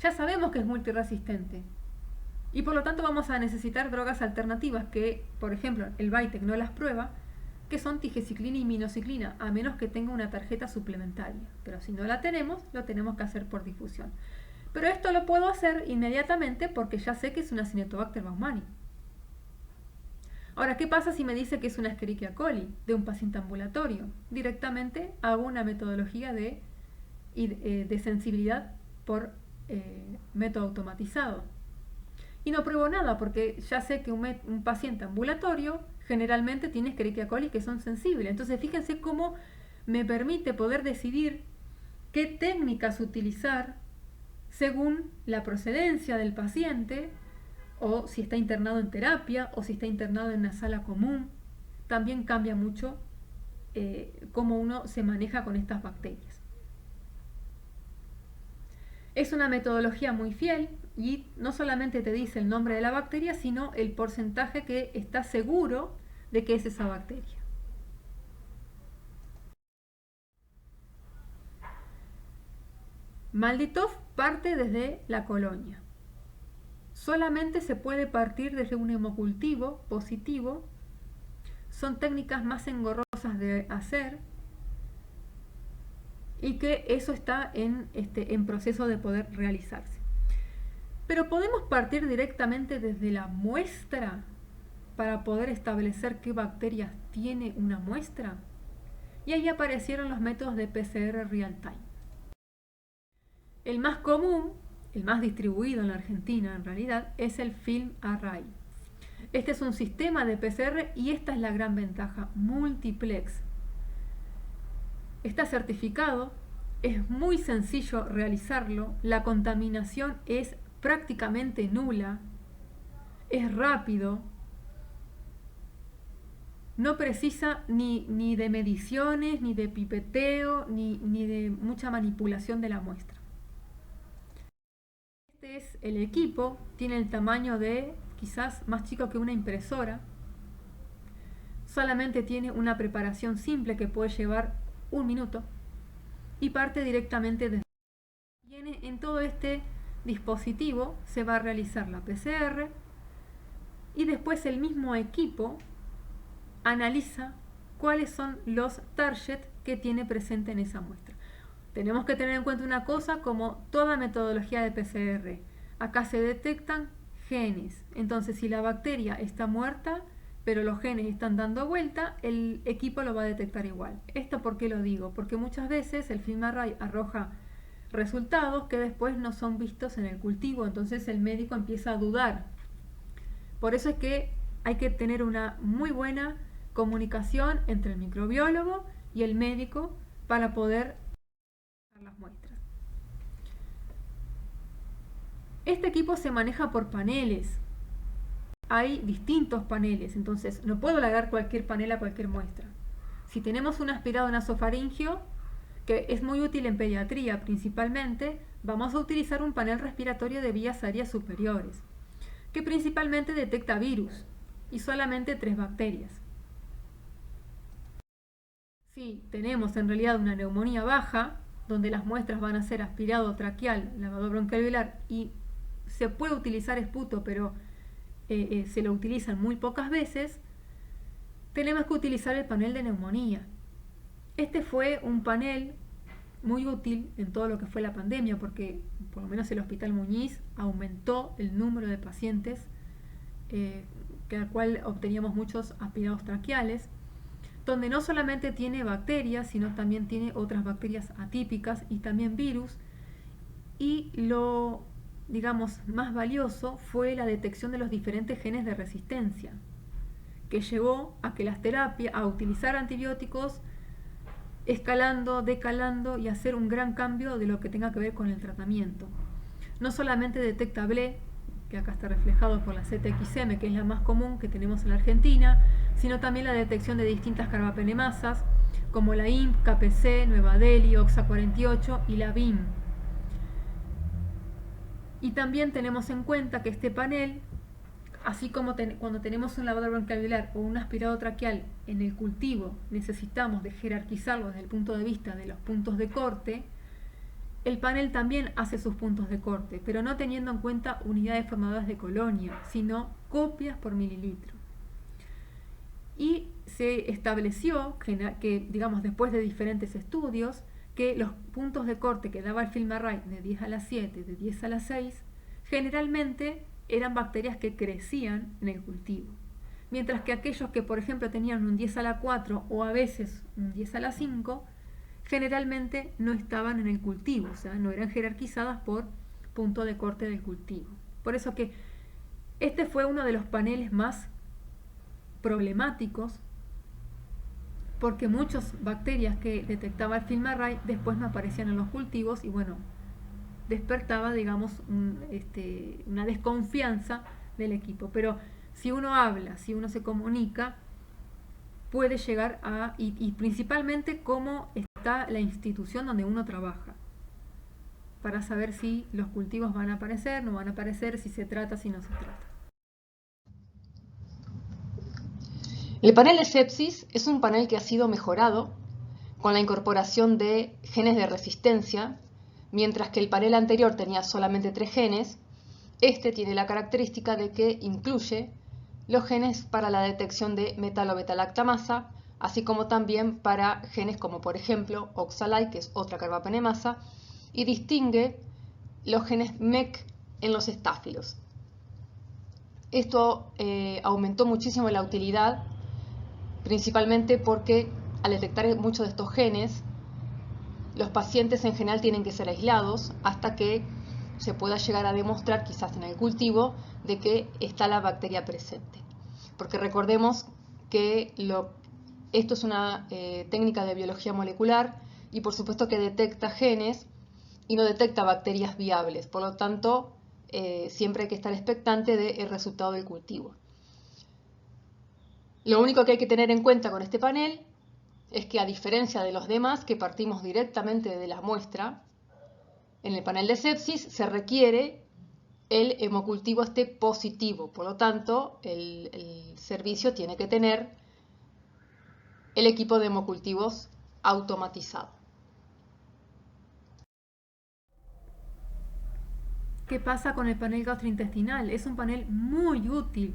Speaker 1: Ya sabemos que es multiresistente. Y por lo tanto vamos a necesitar drogas alternativas que, por ejemplo, el Vitek no las prueba, que son tigecyclina y minociclina, a menos que tenga una tarjeta suplementaria. Pero si no la tenemos, lo tenemos que hacer por difusión. Pero esto lo puedo hacer inmediatamente porque ya sé que es una Acinetobacter baumannii. Ahora, ¿qué pasa si me dice que es una Escherichia coli de un paciente ambulatorio? Directamente hago una metodología de sensibilidad por método automatizado. Y no pruebo nada porque ya sé que un paciente ambulatorio generalmente tiene Escherichia coli que son sensibles. Entonces fíjense cómo me permite poder decidir qué técnicas utilizar según la procedencia del paciente, o si está internado en terapia, o si está internado en una sala común. También cambia mucho cómo uno se maneja con estas bacterias. Es una metodología muy fiel y no solamente te dice el nombre de la bacteria, sino el porcentaje que está seguro de que es esa bacteria. MALDI-TOF parte desde la colonia. Solamente se puede partir desde un hemocultivo positivo. Son técnicas más engorrosas de hacer y que eso está en proceso de poder realizarse. Pero podemos partir directamente desde la muestra para poder establecer qué bacterias tiene una muestra. Y ahí aparecieron los métodos de PCR real-time. El más común, el más distribuido en la Argentina en realidad, es el FilmArray. Este es un sistema de PCR y esta es la gran ventaja, multiplex. Está certificado, es muy sencillo realizarlo, la contaminación es prácticamente nula, es rápido, no precisa ni de mediciones, ni de pipeteo, ni de mucha manipulación de la muestra. Este es el equipo, tiene el tamaño de quizás más chico que una impresora, solamente tiene una preparación simple que puede llevar 1 minuto y parte directamente desde. En todo este dispositivo se va a realizar la PCR y después el mismo equipo analiza cuáles son los targets que tiene presente en esa muestra. tenemos que tener en cuenta una cosa, como toda metodología de PCR. Acá se detectan genes. Entonces, si la bacteria está muerta, pero los genes están dando vuelta, el equipo lo va a detectar igual. ¿Esto por qué lo digo? Porque muchas veces el FilmArray arroja resultados que después no son vistos en el cultivo, entonces el médico empieza a dudar. Por eso es que hay que tener una muy buena comunicación entre el microbiólogo y el médico para poder hacer las muestras. Este equipo se maneja por paneles. Hay distintos paneles, entonces no puedo largar cualquier panel a cualquier muestra. Si tenemos un aspirado nasofaringeo, que es muy útil en pediatría principalmente, vamos a utilizar un panel respiratorio de vías aéreas superiores, que principalmente detecta virus y solamente 3 bacterias. Si tenemos en realidad una neumonía baja, donde las muestras van a ser aspirado traqueal, lavado bronquialveolar y se puede utilizar esputo, pero se lo utilizan muy pocas veces, tenemos que utilizar el panel de neumonía. Este fue un panel muy útil en todo lo que fue la pandemia, porque por lo menos el Hospital Muñiz aumentó el número de pacientes, al cual obteníamos muchos aspirados traqueales, donde no solamente tiene bacterias, sino también tiene otras bacterias atípicas y también virus. Y lo, digamos, más valioso fue la detección de los diferentes genes de resistencia, que llevó a que las terapias, a utilizar antibióticos, escalando, decalando y hacer un gran cambio de lo que tenga que ver con el tratamiento. No solamente detecta BLE, que acá está reflejado por la ZXM, que es la más común que tenemos en la Argentina, sino también la detección de distintas carbapenemasas, como la IMP, KPC, Nueva Delhi, OXA48 y la BIM. Y también tenemos en cuenta que este panel, así como cuando tenemos un lavado bronquialveolar o un aspirado traqueal en el cultivo, necesitamos de jerarquizarlo desde el punto de vista de los puntos de corte, el panel también hace sus puntos de corte, pero no teniendo en cuenta unidades formadoras de colonia, sino copias por mililitro. Y se estableció que, digamos, después de diferentes estudios, que los puntos de corte que daba el FilmArray de 10 a la 7, de 10 a la 6, generalmente eran bacterias que crecían en el cultivo. Mientras que aquellos que, por ejemplo, tenían un 10 a la 4 o a veces un 10 a la 5, generalmente no estaban en el cultivo, o sea, no eran jerarquizadas por punto de corte del cultivo. Por eso que este fue uno de los paneles más problemáticos, porque muchas bacterias que detectaba el FilmArray después no aparecían en los cultivos y bueno, despertaba, digamos, una desconfianza del equipo. Pero si uno habla, si uno se comunica, puede llegar a, y principalmente cómo está la institución donde uno trabaja, para saber si los cultivos van a aparecer, no van a aparecer, si se trata, si no se trata.
Speaker 2: El panel de sepsis es un panel que ha sido mejorado con la incorporación de genes de resistencia, mientras que el panel anterior tenía solamente 3 genes. Este tiene la característica de que incluye los genes para la detección de metalo-beta-lactamasa, así como también para genes como por ejemplo oxalate, que es otra carbapenemasa, y distingue los genes MEC en los estáfilos. Esto aumentó muchísimo la utilidad, principalmente porque al detectar muchos de estos genes, los pacientes en general tienen que ser aislados hasta que se pueda llegar a demostrar, quizás en el cultivo, de que está la bacteria presente. Porque recordemos que esto es una técnica de biología molecular y por supuesto que detecta genes y no detecta bacterias viables. Por lo tanto, siempre hay que estar expectante del resultado del cultivo. Lo único que hay que tener en cuenta con este panel es que, a diferencia de los demás que partimos directamente de la muestra, en el panel de sepsis se requiere el hemocultivo esté positivo. Por lo tanto, el servicio tiene que tener el equipo de hemocultivos automatizado.
Speaker 1: ¿Qué pasa con el panel gastrointestinal? Es un panel muy útil,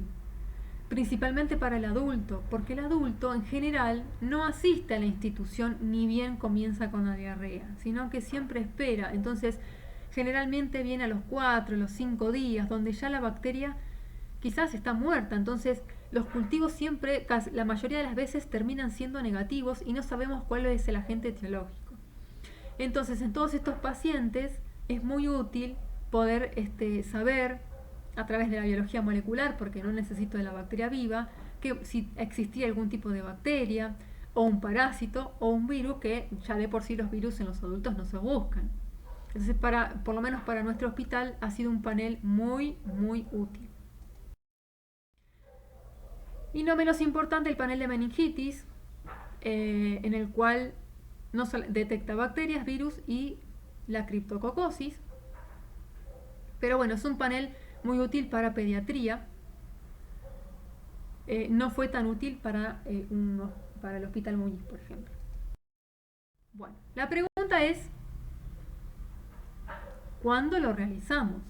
Speaker 1: principalmente para el adulto, porque el adulto en general no asiste a la institución ni bien comienza con la diarrea, sino que siempre espera. Entonces, generalmente viene a los 4, los 5 días, donde ya la bacteria quizás está muerta. Entonces, los cultivos siempre, la mayoría de las veces, terminan siendo negativos y no sabemos cuál es el agente etiológico. Entonces, en todos estos pacientes es muy útil poder saber a través de la biología molecular, porque no necesito de la bacteria viva, que si existía algún tipo de bacteria o un parásito o un virus, que ya de por sí los virus en los adultos no se buscan. Entonces, por lo menos para nuestro hospital, ha sido un panel muy, muy útil. Y no menos importante, el panel de meningitis, en el cual no detecta bacterias, virus y la criptococosis. Pero bueno, es un panel muy útil para pediatría. No fue tan útil para el Hospital Muñiz, por ejemplo. Bueno, la pregunta es, ¿cuándo lo realizamos?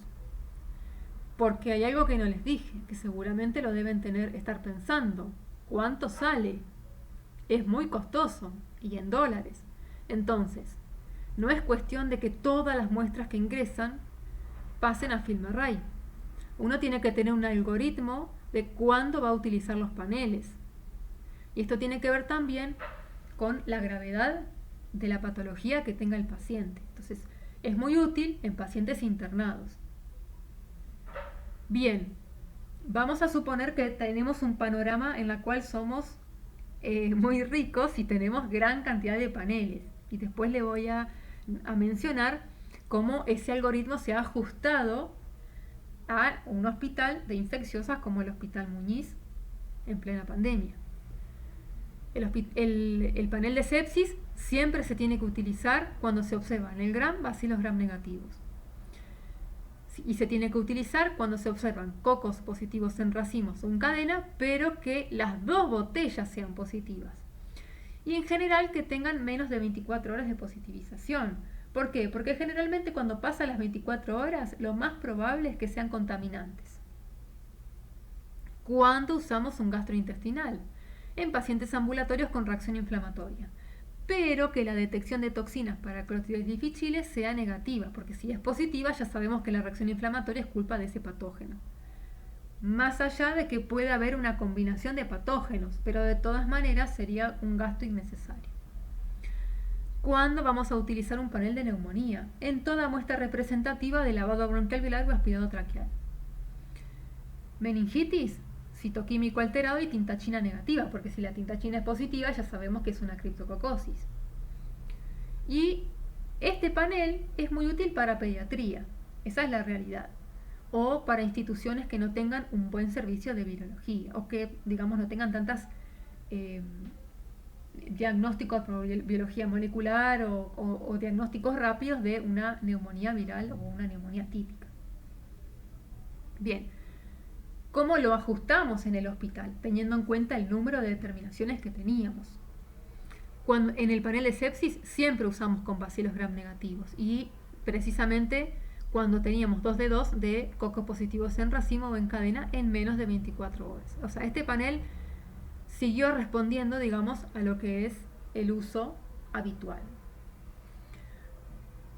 Speaker 1: Porque hay algo que no les dije, que seguramente lo deben estar pensando. ¿Cuánto sale? Es muy costoso, y en dólares. Entonces, no es cuestión de que todas las muestras que ingresan pasen a FilmArray. Uno tiene que tener un algoritmo de cuándo va a utilizar los paneles. Y esto tiene que ver también con la gravedad de la patología que tenga el paciente. Entonces, es muy útil en pacientes internados. Bien, vamos a suponer que tenemos un panorama en el cual somos muy ricos y tenemos gran cantidad de paneles. Y después le voy a mencionar cómo ese algoritmo se ha ajustado a un hospital de infecciosas como el Hospital Muñiz en plena pandemia. El panel de sepsis siempre se tiene que utilizar cuando se observan el gram, bacilos gram negativos. Y se tiene que utilizar cuando se observan cocos positivos en racimos o en cadena, pero que las dos botellas sean positivas. Y en general que tengan menos de 24 horas de positivización. ¿Por qué? Porque generalmente cuando pasan las 24 horas, lo más probable es que sean contaminantes. ¿Cuándo usamos un gastrointestinal? En pacientes ambulatorios con reacción inflamatoria. Pero que la detección de toxinas para Clostridium difficile sea negativa, porque si es positiva ya sabemos que la reacción inflamatoria es culpa de ese patógeno. Más allá de que pueda haber una combinación de patógenos, pero de todas maneras sería un gasto innecesario. ¿Cuándo vamos a utilizar un panel de neumonía? En toda muestra representativa de lavado bronquialveolar o aspirado traqueal. Meningitis, citoquímico alterado y tintachina negativa, porque si la tintachina es positiva ya sabemos que es una criptococosis. Y este panel es muy útil para pediatría, esa es la realidad, o para instituciones que no tengan un buen servicio de virología, o que, digamos, no tengan tantas diagnósticos por biología molecular o diagnósticos rápidos de una neumonía viral o una neumonía típica. Bien, ¿cómo lo ajustamos en el hospital? Teniendo en cuenta el número de determinaciones que teníamos. En el panel de sepsis siempre usamos con bacilos gram negativos y precisamente cuando teníamos 2 de 2 de cocos positivos en racimo o en cadena en menos de 24 horas. O sea, este panel siguió respondiendo, digamos, a lo que es el uso habitual.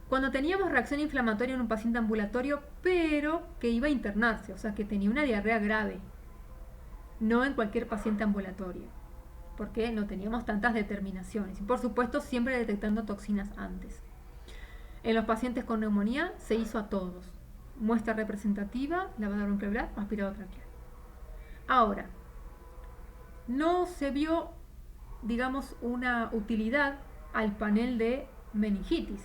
Speaker 1: Cuando teníamos reacción inflamatoria en un paciente ambulatorio, pero que iba a internarse, o sea, que tenía una diarrea grave, no en cualquier paciente ambulatorio, porque no teníamos tantas determinaciones. Y por supuesto, siempre detectando toxinas antes. En los pacientes con neumonía se hizo a todos. Muestra representativa, lavado bronquialveolar o aspirado traqueal. Ahora, no se vio, digamos, una utilidad al panel de meningitis,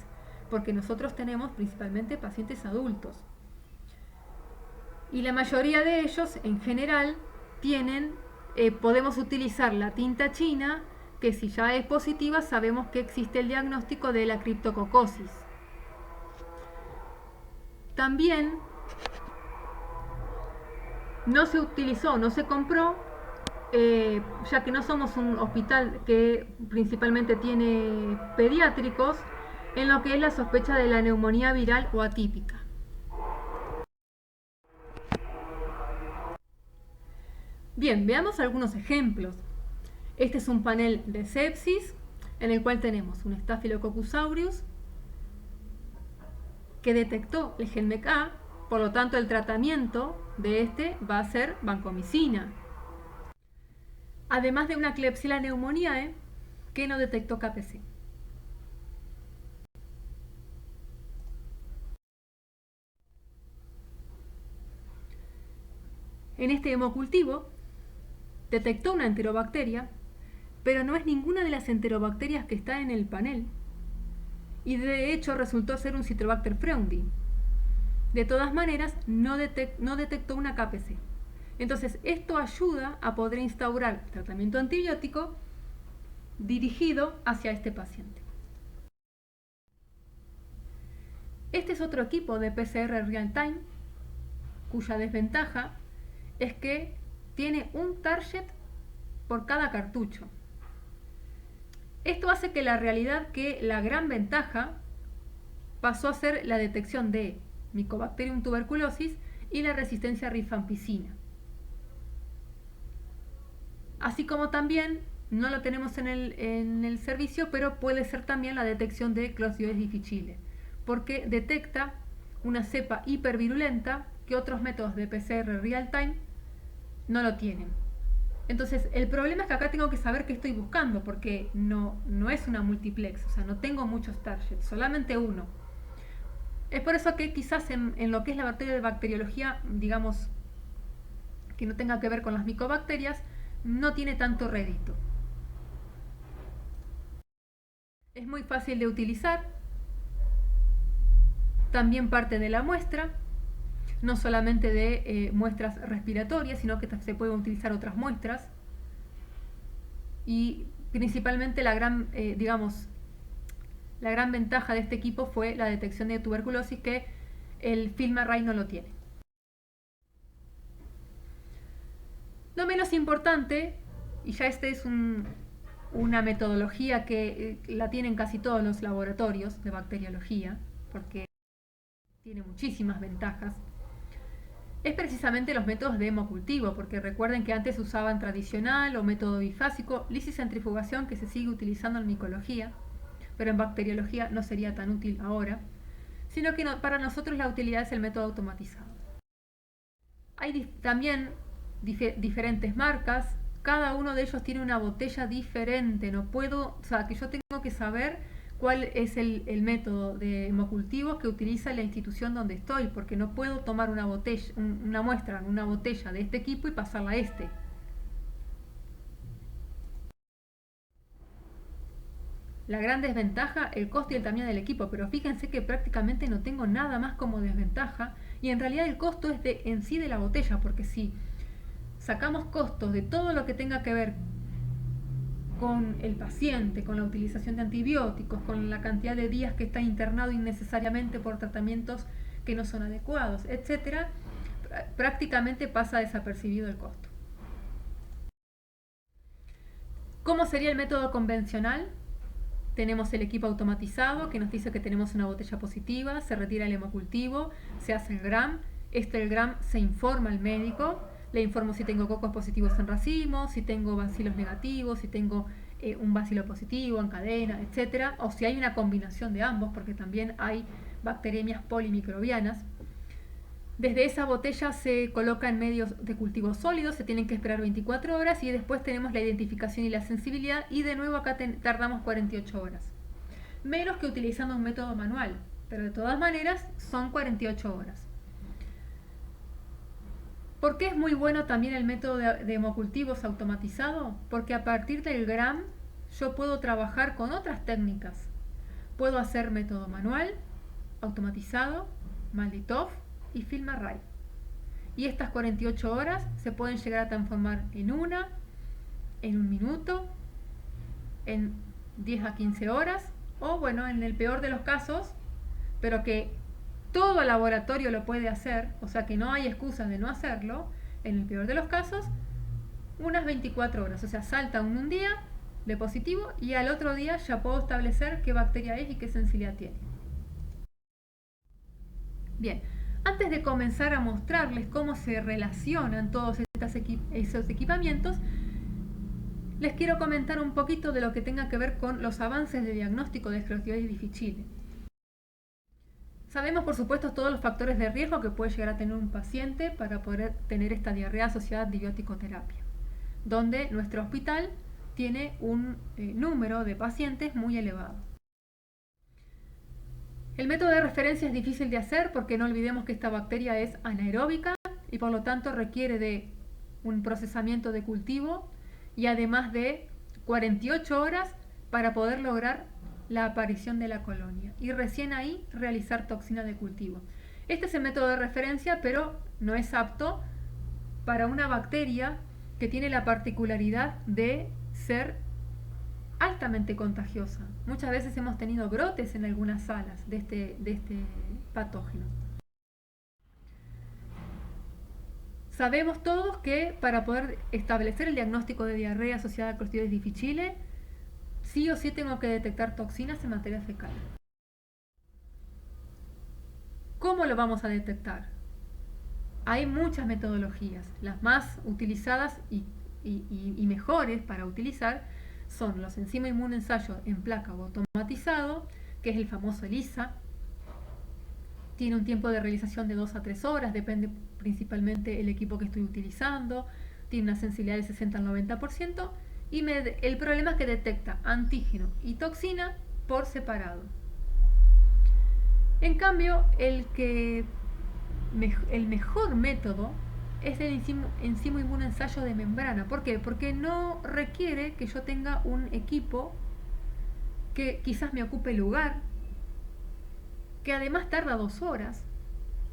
Speaker 1: porque nosotros tenemos principalmente pacientes adultos. Y la mayoría de ellos, en general, podemos utilizar la tintachina, que si ya es positiva, sabemos que existe el diagnóstico de la criptococosis. También no se utilizó, no se compró, ya que no somos un hospital que principalmente tiene pediátricos, en lo que es la sospecha de la neumonía viral o atípica. Bien, veamos algunos ejemplos. Este es un panel de sepsis en el cual tenemos un Staphylococcus aureus que detectó el gen MEK-A, por lo tanto el tratamiento de este va a ser vancomicina. Además de una Klebsiella pneumoniae que no detectó KPC. En este hemocultivo detectó una enterobacteria, pero no es ninguna de las enterobacterias que está en el panel, y de hecho resultó ser un Citrobacter freundii. De todas maneras, no detectó una KPC. Entonces, esto ayuda a poder instaurar tratamiento antibiótico dirigido hacia este paciente. Este es otro equipo de PCR real time, cuya desventaja es que tiene un target por cada cartucho. Esto hace que la realidad que la gran ventaja pasó a ser la detección de Mycobacterium tuberculosis y la resistencia a rifampicina. Así como también, no lo tenemos en el servicio, pero puede ser también la detección de Clostridium difficile, porque detecta una cepa hipervirulenta que otros métodos de PCR real time no lo tienen. Entonces, el problema es que acá tengo que saber qué estoy buscando, porque no es una multiplex, o sea, no tengo muchos targets, solamente uno. Es por eso que quizás en lo que es la bacteria de bacteriología, digamos, que no tenga que ver con las micobacterias, no tiene tanto rédito. Es muy fácil de utilizar, también parte de la muestra, no solamente de muestras respiratorias, sino que se pueden utilizar otras muestras. Y principalmente la gran ventaja de este equipo fue la detección de tuberculosis, que el FilmArray no lo tiene. Lo menos importante, y ya este es una metodología que la tienen casi todos los laboratorios de bacteriología, porque tiene muchísimas ventajas, es precisamente los métodos de hemocultivo, porque recuerden que antes usaban tradicional o método bifásico, lisicentrifugación, que se sigue utilizando en micología, pero en bacteriología no sería tan útil ahora, sino que para nosotros la utilidad es el método automatizado. Hay también diferentes marcas, cada uno de ellos tiene una botella diferente, que yo tengo que saber cuál es el método de hemocultivo que utiliza la institución donde estoy, porque no puedo tomar una muestra en una botella de este equipo y pasarla a este. La gran desventaja, el costo y el tamaño del equipo, pero fíjense que prácticamente no tengo nada más como desventaja, y en realidad el costo es en sí de la botella, porque si sacamos costos de todo lo que tenga que ver con el paciente, con la utilización de antibióticos, con la cantidad de días que está internado innecesariamente por tratamientos que no son adecuados, etcétera, prácticamente pasa desapercibido el costo. ¿Cómo sería el método convencional? Tenemos el equipo automatizado que nos dice que tenemos una botella positiva, se retira el hemocultivo, se hace el gram, el gram se informa al médico, le informo si tengo cocos positivos en racimo, si tengo bacilos negativos, si tengo un bacilo positivo en cadena, etcétera, o si hay una combinación de ambos, porque también hay bacteremias polimicrobianas. Desde esa botella se coloca en medios de cultivo sólidos, se tienen que esperar 24 horas y después tenemos la identificación y la sensibilidad, y de nuevo acá tardamos 48 horas. Menos que utilizando un método manual, pero de todas maneras son 48 horas. ¿Por qué es muy bueno también el método de hemocultivos automatizado? Porque a partir del gram yo puedo trabajar con otras técnicas. Puedo hacer método manual, automatizado, Malditov y FilmArray. Y estas 48 horas se pueden llegar a transformar en un minuto, en 10 a 15 horas, o bueno, en el peor de los casos, pero que todo laboratorio lo puede hacer, o sea que no hay excusas de no hacerlo, en el peor de los casos, unas 24 horas, o sea, salta un día de positivo y al otro día ya puedo establecer qué bacteria es y qué sensibilidad tiene. Bien, antes de comenzar a mostrarles cómo se relacionan todos esos equipamientos, les quiero comentar un poquito de lo que tenga que ver con los avances de diagnóstico de esclerotitis difficile. Sabemos, por supuesto, todos los factores de riesgo que puede llegar a tener un paciente para poder tener esta diarrea asociada a antibiótico-terapia, donde nuestro hospital tiene un número de pacientes muy elevado. El método de referencia es difícil de hacer porque no olvidemos que esta bacteria es anaeróbica y por lo tanto requiere de un procesamiento de cultivo y además de 48 horas para poder lograr la aparición de la colonia y recién ahí realizar toxina de cultivo. Este es el método de referencia, pero no es apto para una bacteria que tiene la particularidad de ser altamente contagiosa. Muchas veces hemos tenido brotes en algunas salas de este patógeno. Sabemos todos que para poder establecer el diagnóstico de diarrea asociada a Clostridium difficile, sí o sí tengo que detectar toxinas en materia fecal. ¿Cómo lo vamos a detectar? Hay muchas metodologías. Las más utilizadas y mejores para utilizar son los enzimas inmunoensayo en placa o automatizado, que es el famoso ELISA. Tiene un tiempo de realización de 2 a 3 horas, depende principalmente el equipo que estoy utilizando. Tiene una sensibilidad del 60 al 90% y el problema es que detecta antígeno y toxina por separado. En cambio, el mejor método es el enzima inmunoensayo de membrana. ¿Por qué? Porque no requiere que yo tenga un equipo que quizás me ocupe lugar, que además tarda 2 horas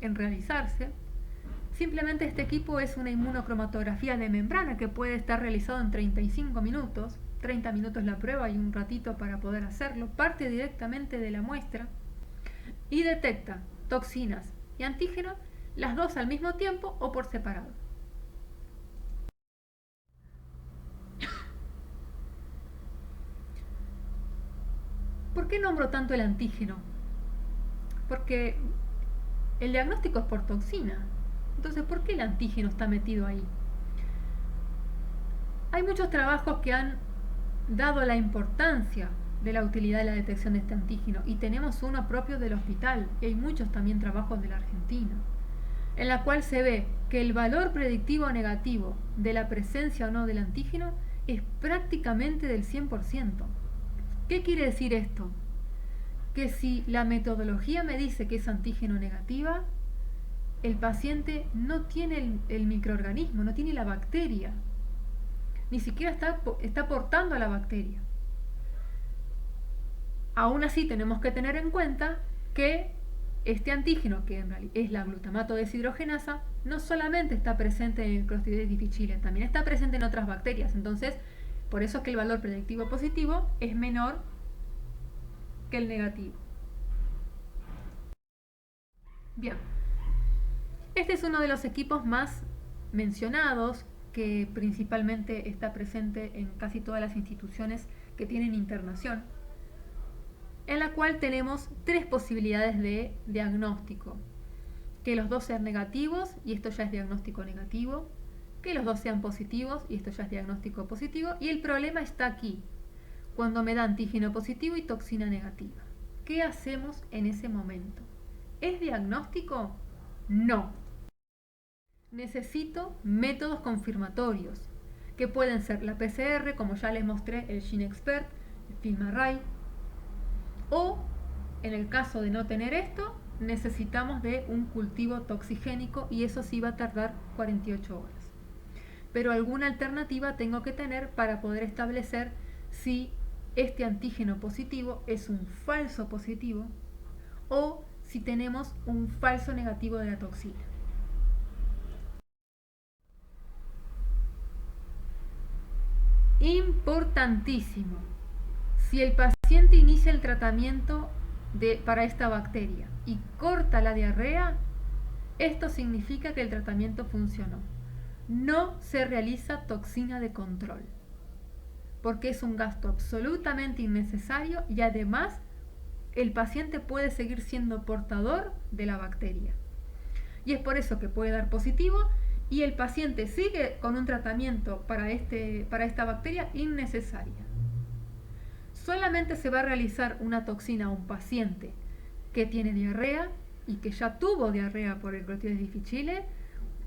Speaker 1: en realizarse. Simplemente este equipo es una inmunocromatografía de membrana que puede estar realizado en 35 minutos, 30 minutos la prueba y un ratito para poder hacerlo. Parte directamente de la muestra y detecta toxinas y antígenos, las dos al mismo tiempo o por separado. ¿Por qué nombro tanto el antígeno? Porque el diagnóstico es por toxina. Entonces, ¿por qué el antígeno está metido ahí? Hay muchos trabajos que han dado la importancia de la utilidad de la detección de este antígeno y tenemos uno propio del hospital y hay muchos también trabajos de la Argentina, en la cual se ve que el valor predictivo negativo de la presencia o no del antígeno es prácticamente del 100%. ¿Qué quiere decir esto? Que si la metodología me dice que es antígeno negativa, el paciente no tiene el microorganismo, no tiene la bacteria, ni siquiera está portando a la bacteria. Aún así tenemos que tener en cuenta que este antígeno, que en realidad es la glutamato deshidrogenasa, no solamente está presente en el Clostridium difficile, también está presente en otras bacterias. Entonces, por eso es que el valor predictivo positivo es menor que el negativo. Bien, este es uno de los equipos más mencionados, que principalmente está presente en casi todas las instituciones que tienen internación, en la cual tenemos 3 posibilidades de diagnóstico: que los dos sean negativos y esto ya es diagnóstico negativo, que los dos sean positivos y esto ya es diagnóstico positivo, y el problema está aquí, cuando me da antígeno positivo y toxina negativa. ¿Qué hacemos en ese momento? ¿Es diagnóstico? No. Necesito métodos confirmatorios, que pueden ser la PCR, como ya les mostré, el GeneXpert, el FilmArray, o en el caso de no tener esto, necesitamos de un cultivo toxigénico y eso sí va a tardar 48 horas. Pero alguna alternativa tengo que tener para poder establecer si este antígeno positivo es un falso positivo o si tenemos un falso negativo de la toxina. Importantísimo. Si el paciente inicia el tratamiento para esta bacteria y corta la diarrea, esto significa que el tratamiento funcionó. No se realiza toxina de control, porque es un gasto absolutamente innecesario y además el paciente puede seguir siendo portador de la bacteria. Y es por eso que puede dar positivo y el paciente sigue con un tratamiento para esta bacteria, innecesaria. Solamente se va a realizar una toxina a un paciente que tiene diarrea y que ya tuvo diarrea por el Clostridium difficile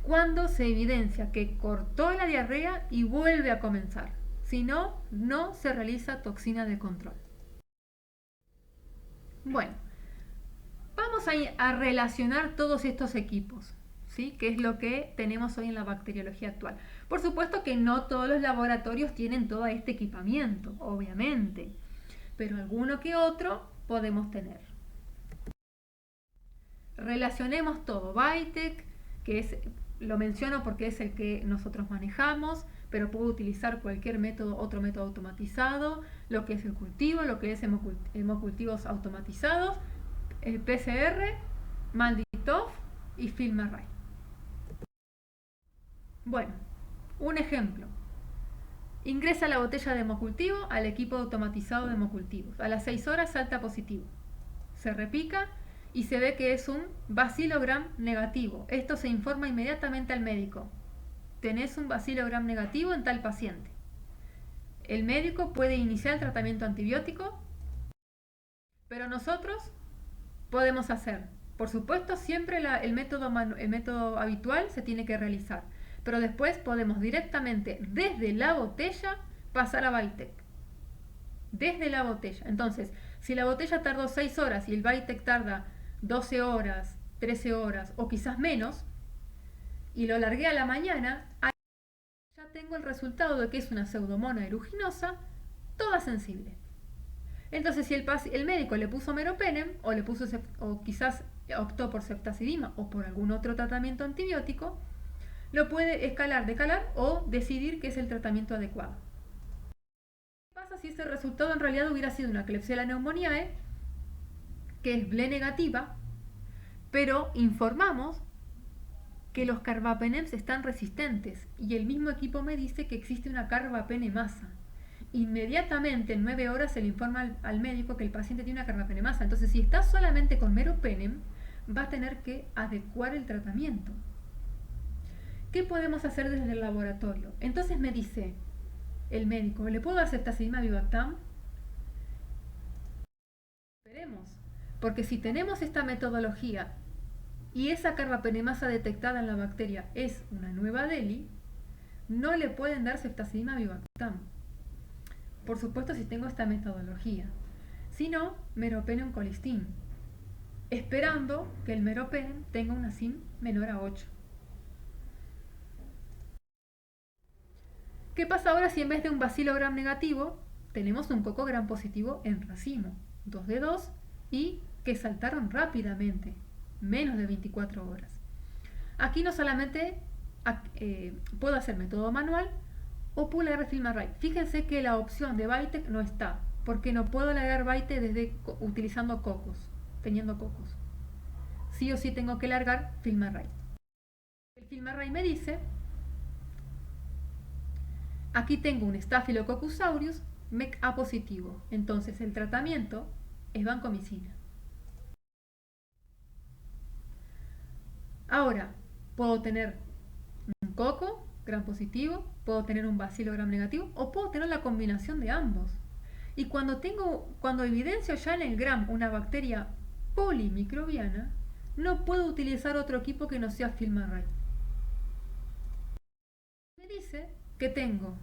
Speaker 1: cuando se evidencia que cortó la diarrea y vuelve a comenzar. Si no, no se realiza toxina de control. Bueno, vamos a relacionar todos estos equipos, ¿sí? Que es lo que tenemos hoy en la bacteriología actual. Por supuesto que no todos los laboratorios tienen todo este equipamiento, obviamente, pero alguno que otro podemos tener. Relacionemos todo. VITEC, que es, lo menciono porque es el que nosotros manejamos, pero puedo utilizar cualquier método, otro método automatizado, lo que es el cultivo, lo que es hemocultivos automatizados, PCR, MALDI-TOF y FilmArray. Bueno, un ejemplo. Ingresa la botella de hemocultivo al equipo automatizado de hemocultivos. A las 6 horas salta positivo. Se repica y se ve que es un Bacillus gram negativo. Esto se informa inmediatamente al médico. Tenés un Bacillus gram negativo en tal paciente. El médico puede iniciar el tratamiento antibiótico, pero nosotros podemos hacer, por supuesto, siempre el método habitual se tiene que realizar, pero después podemos directamente desde la botella pasar a VITEC. Desde la botella. Entonces, si la botella tardó 6 horas y el VITEC tarda 12 horas, 13 horas o quizás menos, y lo largué a la mañana, ahí ya tengo el resultado de que es una pseudomonas aeruginosa, toda sensible. Entonces, si el médico le puso meropenem o quizás optó por ceftazidima o por algún otro tratamiento antibiótico, lo puede escalar, decalar o decidir que es el tratamiento adecuado. ¿Qué pasa si ese resultado en realidad hubiera sido una Klebsiella pneumoniae, que es Ble negativa, pero informamos que los carbapenems están resistentes y el mismo equipo me dice que existe una carbapenemasa? Inmediatamente en 9 horas se le informa al médico que el paciente tiene una carbapenemasa. Entonces, si está solamente con meropenem, va a tener que adecuar el tratamiento. ¿Qué podemos hacer desde el laboratorio? Entonces me dice el médico, ¿le puedo dar ceftazidima Vivactam? Esperemos, porque si tenemos esta metodología y esa carbapenemasa detectada en la bacteria es una nueva DELI, no le pueden dar ceftazidima Vivactam. Por supuesto, si tengo esta metodología. Si no, meropenem colistin, esperando que el meropenem tenga una SIM menor a 8. ¿Qué pasa ahora si en vez de un Bacillus gram negativo tenemos un coco gram positivo en racimo? 2 de 2 y que saltaron rápidamente, menos de 24 horas. Aquí no solamente puedo hacer método manual o puedo leer FilmArray. Fíjense que la opción de VITEC no está, porque no puedo largar VITEC utilizando cocos, teniendo cocos. Sí o sí tengo que largar FilmArray. El FilmArray me dice, aquí tengo un Staphylococcus aureus MECA positivo, entonces el tratamiento es vancomicina. Ahora, puedo tener un coco gram positivo, puedo tener un Bacillus gram negativo o puedo tener la combinación de ambos. Y cuando evidencio ya en el gram una bacteria polimicrobiana, no puedo utilizar otro equipo que no sea FilmArray. Me dice que tengo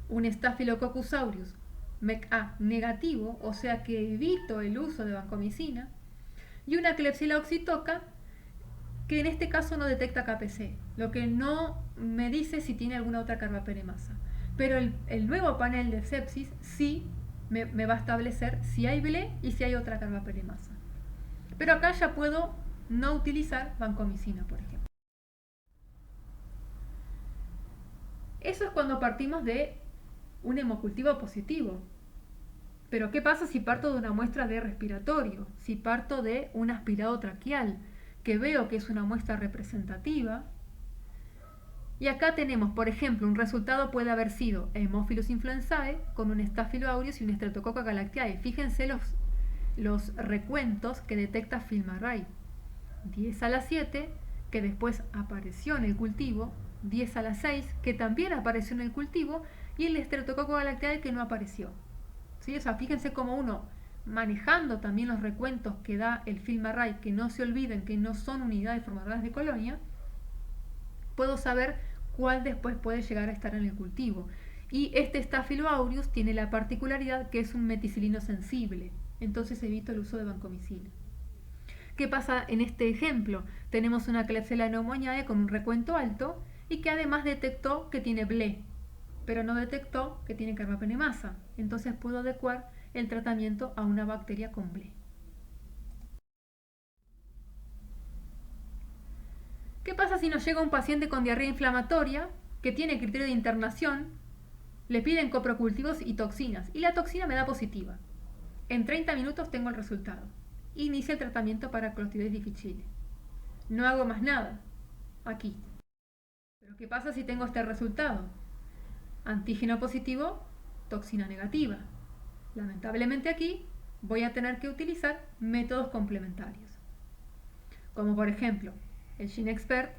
Speaker 1: un Staphylococcus aureus MECA negativo, o sea que evito el uso de vancomicina, y una Klebsiella oxytoca que en este caso no detecta KPC, lo que no me dice si tiene alguna otra carbapenemasa. Pero el nuevo panel de sepsis sí me va a establecer si hay Ble y si hay otra carbapenemasa. Pero acá ya puedo no utilizar vancomicina, por ejemplo. Eso es cuando partimos de un hemocultivo positivo. Pero ¿qué pasa si parto de una muestra de respiratorio? Si parto de un aspirado traqueal, que veo que es una muestra representativa. Y acá tenemos, por ejemplo, un resultado puede haber sido Haemophilus influenzae con un Staphylo aureus y un Streptococcus galactiae. Fíjense los recuentos que detecta FilmArray. 10 a la 7, que después apareció en el cultivo, 10 a la 6, que también apareció en el cultivo, y el Streptococcus galactiae que no apareció. ¿Sí? O sea, fíjense cómo uno, manejando también los recuentos que da el FilmArray, que no se olviden que no son unidades formadoras de colonia, puedo saber cuál después puede llegar a estar en el cultivo. Y este Staphyloaureus tiene la particularidad que es un meticilino sensible, entonces evito el uso de vancomicina. ¿Qué pasa en este ejemplo? Tenemos una Klebsiella pneumoniae con un recuento alto y que además detectó que tiene BLE, pero no detectó que tiene carbapenemasa. Entonces puedo adecuar el tratamiento a una bacteria con BLE. ¿Qué pasa si nos llega un paciente con diarrea inflamatoria que tiene criterio de internación? Le piden coprocultivos y toxinas y la toxina me da positiva. En 30 minutos tengo el resultado. Inicia el tratamiento para Clostridium difficile. No hago más nada. Aquí. Pero ¿qué pasa si tengo este resultado? Antígeno positivo, toxina negativa. Lamentablemente aquí voy a tener que utilizar métodos complementarios. Como por ejemplo, el GeneXpert,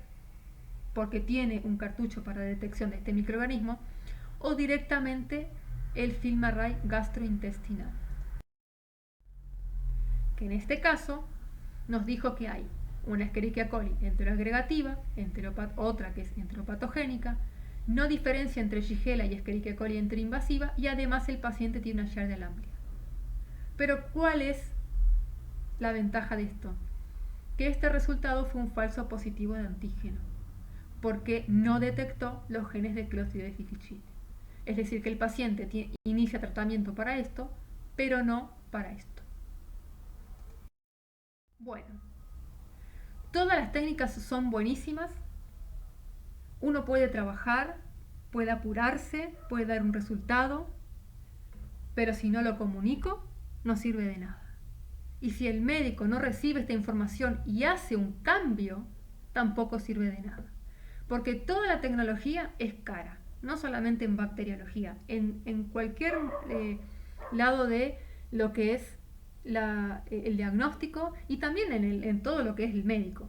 Speaker 1: porque tiene un cartucho para detección de este microorganismo, o directamente el FilmArray gastrointestinal, que en este caso nos dijo que hay una Escherichia coli enteroagregativa, otra que es enteropatogénica, no diferencia entre Shigella y Escherichia coli enteroinvasiva y además el paciente tiene una Giardia amplia. Pero ¿cuál es la ventaja de esto? Que este resultado fue un falso positivo de antígeno, porque no detectó los genes de Clostridium difficile. Es decir, que el paciente inicia tratamiento para esto, pero no para esto. Bueno, todas las técnicas son buenísimas. Uno puede trabajar, puede apurarse, puede dar un resultado, pero si no lo comunico, no sirve de nada. Y si el médico no recibe esta información y hace un cambio, tampoco sirve de nada. Porque toda la tecnología es cara, no solamente en bacteriología, en cualquier lado de lo que es el diagnóstico y también en todo lo que es el médico.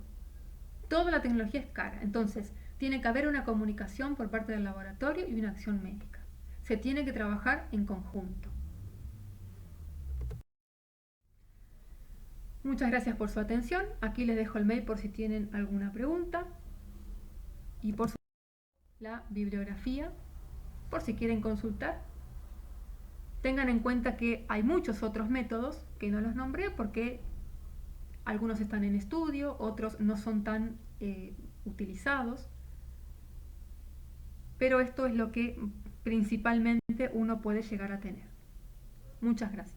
Speaker 1: Toda la tecnología es cara, entonces tiene que haber una comunicación por parte del laboratorio y una acción médica. Se tiene que trabajar en conjunto. Muchas gracias por su atención. Aquí les dejo el mail por si tienen alguna pregunta. Y por supuesto la bibliografía, por si quieren consultar. Tengan en cuenta que hay muchos otros métodos que no los nombré porque algunos están en estudio, otros no son tan utilizados. Pero esto es lo que principalmente uno puede llegar a tener. Muchas gracias.